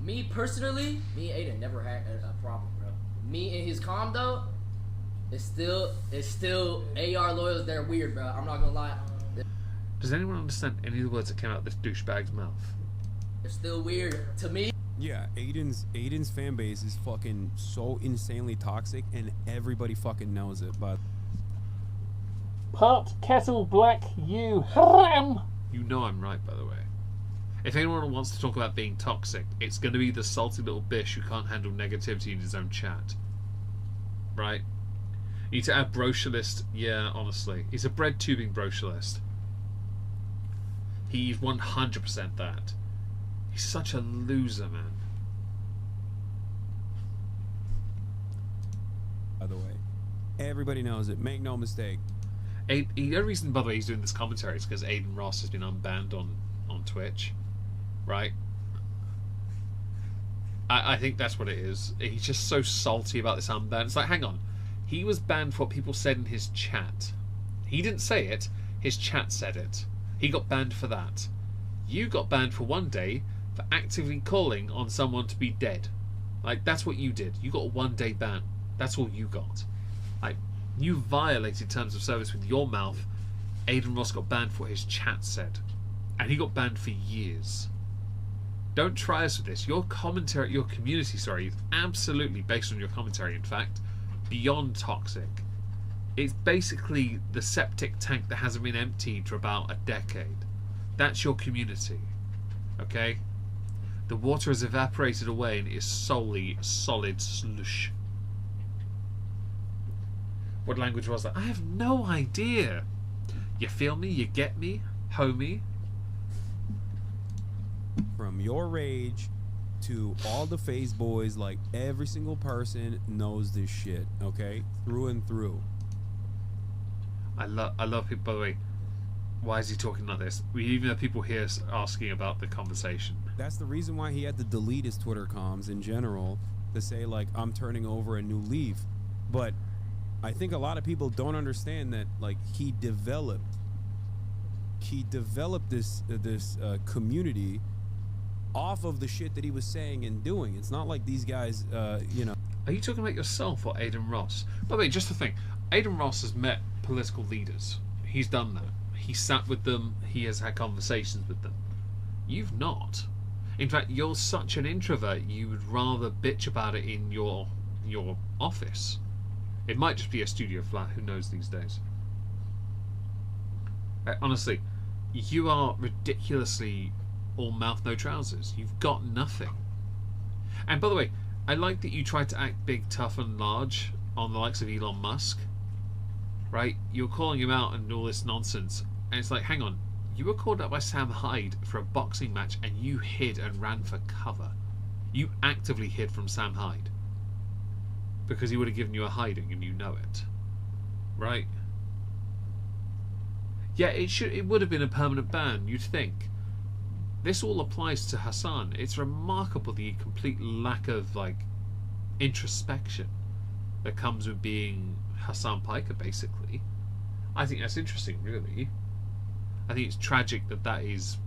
me personally, me and Aiden never had a problem, bro. Me and his comm though, it's still AR loyals, they're weird, bro. I'm not gonna lie. Does anyone understand any of the words that came out of this douchebag's mouth? They're still weird to me. Yeah, Aiden's fan base is fucking so insanely toxic, and everybody fucking knows it. But Pot kettle black, you haram. You know I'm right, by the way. If anyone wants to talk about being toxic, it's going to be the salty little bish who can't handle negativity in his own chat. right? You need to add brochurelist. Yeah, honestly, he's a bread tubing brochurelist. He's 100% that. He's such a loser, man. By the way, everybody knows it. Make no mistake. The only reason, by the way, he's doing this commentary is because Aiden Ross has been unbanned on Twitch, right? I think that's what it is. He's just so salty about this unban. It's like, hang on. He was banned for what people said in his chat. He didn't say it. His chat said it. He got banned for that. You got banned for one day for actively calling on someone to be dead. Like, that's what you did. You got a 1-day ban. That's all you got. Like, you violated terms of service with your mouth. Aiden Ross got banned for what his chat said. And he got banned for years. Don't try us with this. Your commentary, your community, sorry, is absolutely based on your commentary, in fact, beyond toxic. It's basically the septic tank that hasn't been emptied for about a decade. That's your community. Okay? The water has evaporated away and is solely solid slush. What language was that? I have no idea. You feel me? You get me? Homie? From your rage to all the phase boys, like every single person knows this shit, okay? Through and through. I love people, by the way. Why is he talking like this? We even have people here asking about the conversation. That's the reason why he had to delete his Twitter comms in general, to say like, I'm turning over a new leaf. But I think a lot of people don't understand that, like, he developed this community off of the shit that he was saying and doing. It's not like these guys, you know. Are you talking about yourself or Aiden Ross? By the way, just the thing, Aiden Ross has met political leaders. He's done that. He sat with them. He has had conversations with them. You've not. In fact, you're such an introvert, you would rather bitch about it in your office. It might just be a studio flat, who knows these days. Honestly, you are ridiculously all mouth, no trousers. You've got nothing. And by the way, I like that you tried to act big, tough and large on the likes of Elon Musk. Right? You're calling him out and all this nonsense. And it's like, hang on. You were called up by Sam Hyde for a boxing match and you hid and ran for cover. You actively hid from Sam Hyde. Because he would have given you a hiding and you know it. Right? Yeah, it would have been a permanent ban, you'd think. This all applies to Hassan. It's remarkable the complete lack of, like, introspection that comes with being Hassan Piker, basically. I think that's interesting, really. I think it's tragic that that is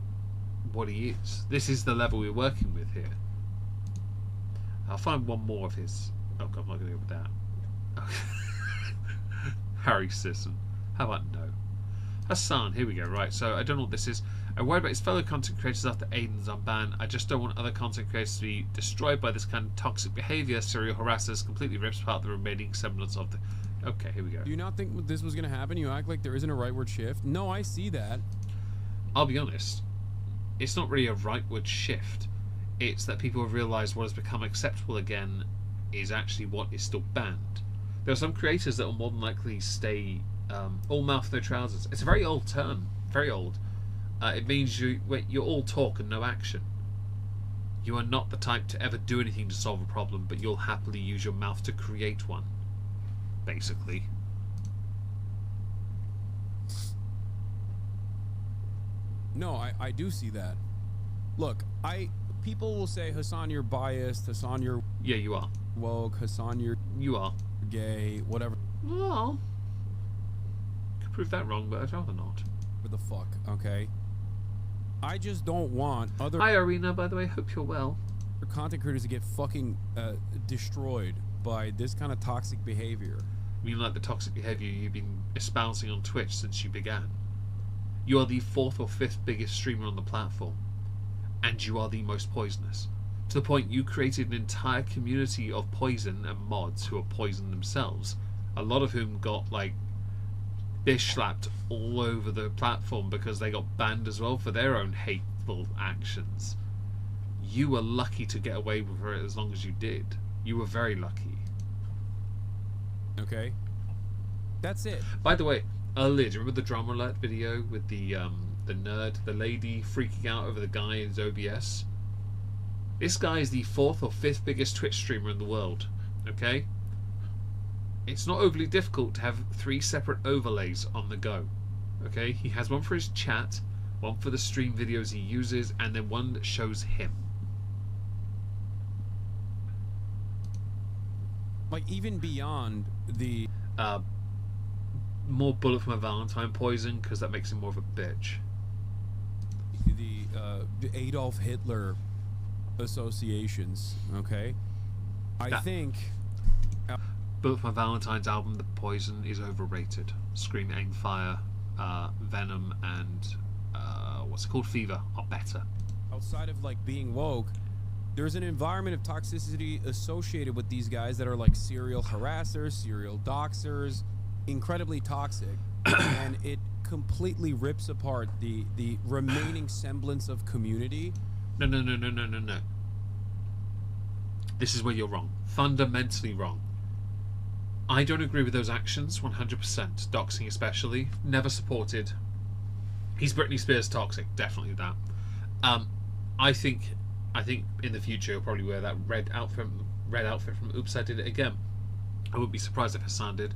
what he is. This is the level we're working with here. I'll find one more of his. Oh god, I'm not going to go with that. Harry Sisson. How about no? Hassan, here we go. Right, so I don't know what this is. I worry about his fellow content creators after Aiden's unbanned. I just don't want other content creators to be destroyed by this kind of toxic behaviour. Serial harassers completely rips apart the remaining semblance of the... Okay, here we go. Do you not think this was going to happen? You act like there isn't a rightward shift. No, I see that. I'll be honest. It's not really a rightward shift. It's that people have realised what has become acceptable again is actually what is still banned. There are some creators that will more than likely stay all mouth, no trousers. It's a very old term. Very old. It means you're all talk and no action. You are not the type to ever do anything to solve a problem, but you'll happily use your mouth to create one. Basically. No, I do see that. Look, people will say, Hassan, you're biased. Hassan, you're... Yeah, you are. Woke. Hassan, you are. Gay. Whatever. Well, could prove that wrong, but I'd rather not. What the fuck, okay? I just don't want other... Hi, Arena, by the way. Hope you're well. ...content creators to get fucking destroyed by this kind of toxic behavior. You mean like the toxic behavior you've been espousing on Twitch since you began? You are the 4th or 5th biggest streamer on the platform. And you are the most poisonous. To the point you created an entire community of poison and mods who are poison themselves. A lot of whom got, like, bish slapped all over the platform because they got banned as well for their own hateful actions. You were lucky to get away with it as long as you did. You were very lucky. Okay? That's it. By the way, earlier, do you remember the drama alert video with the nerd, the lady freaking out over the guy in his OBS? This guy is the 4th or 5th biggest Twitch streamer in the world. Okay? It's not overly difficult to have 3 separate overlays on the go. Okay? He has one for his chat, one for the stream videos he uses, and then one that shows him. Like, even beyond the... more bullet for my Valentine poison, because that makes him more of a bitch. The Adolf Hitler associations, okay? I think... Bullet for my Valentine's album, The Poison, is overrated. Scream, Aim, Fire, Venom, and what's it called? Fever are better. Outside of, like, being woke, there's an environment of toxicity associated with these guys that are, like, serial harassers, serial doxers, incredibly toxic, and it completely rips apart the remaining semblance of community. No. This is where you're wrong. Fundamentally wrong. I don't agree with those actions 100%. Doxing especially. Never supported. He's Britney Spears toxic. Definitely that. I think in the future he'll probably wear that red outfit from Oops, I Did It Again. I wouldn't be surprised if Hassan did.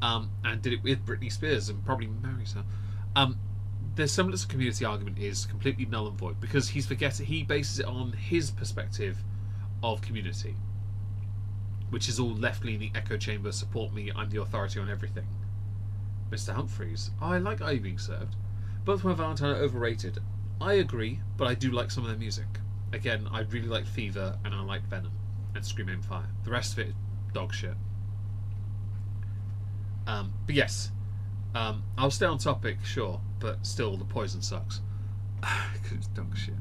And did it with Britney Spears and probably marries her. The semblance of community argument is completely null and void because he bases it on his perspective of community, which is all left-leaning echo chamber, support me, I'm the authority on everything. Mr. Humphreys, I like Are You Being Served? Both my Valentine are overrated. I agree, but I do like some of their music. Again, I really like Fever and I like Venom and Scream Aim Fire. The rest of it, dog shit. But yes, I'll stay on topic, sure, but still, the poison sucks. Because it's dog shit.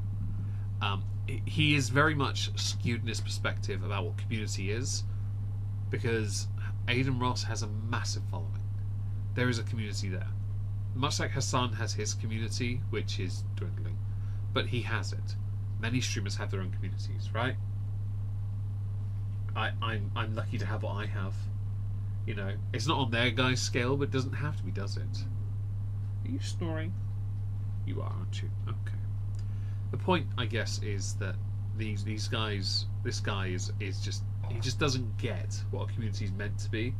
He is very much skewed in his perspective about what community is, because Aiden Ross has a massive following. There is a community there. Much like Hassan has his community, which is dwindling, but he has it. Many streamers have their own communities, right? I'm lucky to have what I have. You know, it's not on their guy's scale, but it doesn't have to be, does it? Are you snoring? You are, aren't you? Okay. The point, I guess, is that these guys, this guy is just, he just doesn't get what a community is meant to be,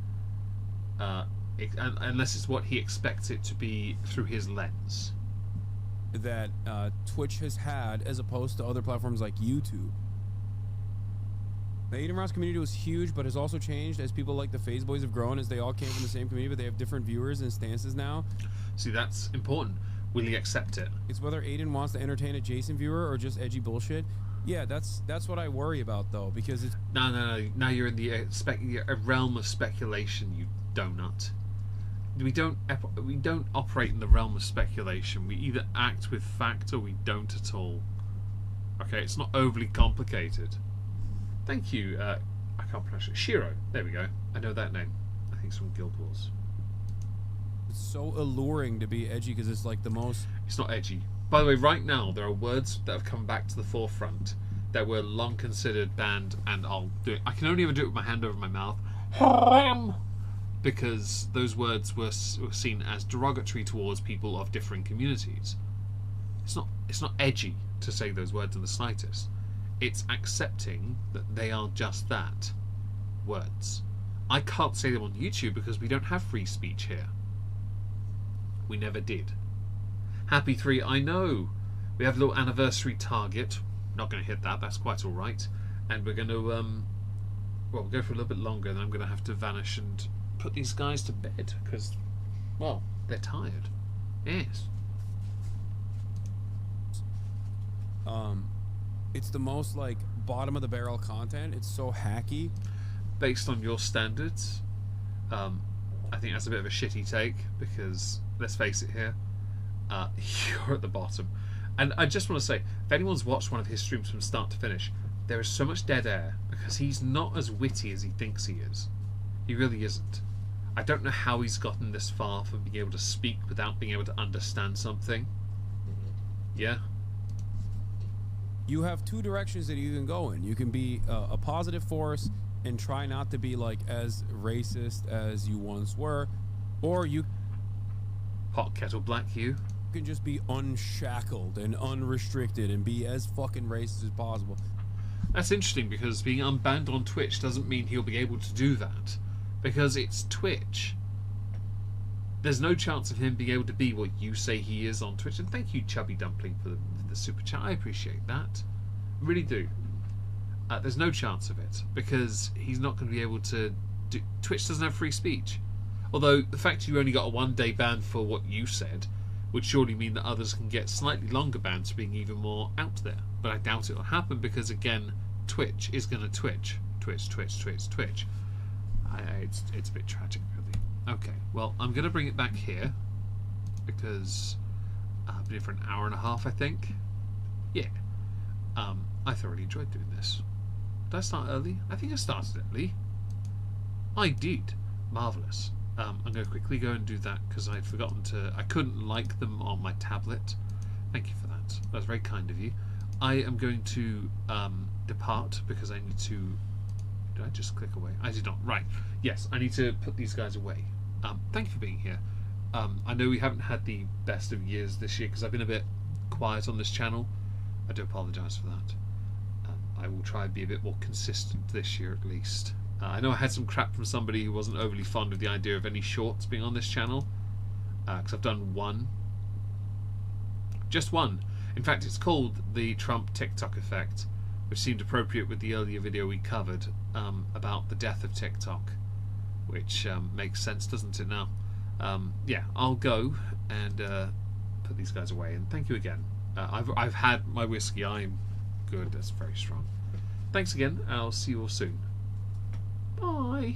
unless it's what he expects it to be through his lens. That Twitch has had as opposed to other platforms like YouTube. The Aiden Ross community was huge, but has also changed as people like the FaZe Boys have grown, as they all came from the same community, but they have different viewers and stances now. See, that's important. Will he accept it? It's whether Aiden wants to entertain a Jason viewer or just edgy bullshit. Yeah, that's what I worry about, though, because it's... No. Now you're in the realm of speculation, you donut. We don't operate in the realm of speculation. We either act with fact or we don't at all. Okay, it's not overly complicated. Thank you, I can't pronounce it. Shiro, there we go. I know that name. I think it's from Guild Wars. It's so alluring to be edgy because it's like the most... It's not edgy. By the way, right now there are words that have come back to the forefront that were long considered banned, and I'll do it. I can only ever do it with my hand over my mouth. Because those words were seen as derogatory towards people of different communities. It's not edgy to say those words in the slightest. It's accepting that they are just that, words. I can't say them on YouTube because we don't have free speech here. We never did. Happy 3, I know. We have a little anniversary target. Not going to hit that, that's quite alright. And we're going to, well, we'll go for a little bit longer, then I'm going to have to vanish and put these guys to bed because, well, they're tired. Yes. It's the most, like, bottom of the barrel content. It's so hacky. Based on your standards, I think that's a bit of a shitty take because, let's face it here, you're at the bottom. And I just want to say, if anyone's watched one of his streams from start to finish, there is so much dead air because he's not as witty as he thinks he is. He really isn't. I don't know how he's gotten this far from being able to speak without being able to understand something. Yeah? You have two directions that you can go in. You can be a positive force and try not to be like as racist as you once were, or you Hot kettle black, you can just be unshackled and unrestricted and be as fucking racist as possible. That's interesting, because being unbanned on Twitch doesn't mean he'll be able to do that, because it's Twitch. There's no chance of him being able to be what you say he is on Twitch. And thank you, Chubby Dumpling, for the super chat. I appreciate that. I really do. There's no chance of it, because he's not going to be able to do... Twitch doesn't have free speech. Although the fact you only got a 1-day ban for what you said would surely mean that others can get slightly longer bans for being even more out there. But I doubt it will happen, because again, Twitch is going to Twitch. Twitch. It's a bit tragic, really. Okay, well, I'm going to bring it back here, because I've been here for an hour and a half, I think. Yeah. I thoroughly enjoyed doing this. Did I start early? I think I started early. I did. Marvellous. I'm going to quickly go and do that, because I'd forgotten to... I couldn't like them on my tablet. Thank you for that. That was very kind of you. I am going to depart, because I need to... Did I just click away? I did not. Right. Yes, I need to put these guys away. Thank you for being here. I know we haven't had the best of years this year, because I've been a bit quiet on this channel. I do apologise for that. I will try and be a bit more consistent this year, at least. I know I had some crap from somebody who wasn't overly fond of the idea of any shorts being on this channel, because I've done one. Just one. In fact, it's called the Trump TikTok effect, which seemed appropriate with the earlier video we covered about the death of TikTok, which makes sense, doesn't it now? Yeah, I'll go and put these guys away, and thank you again. I've had my whiskey. I'm good. That's very strong. Thanks again. I'll see you all soon. Bye.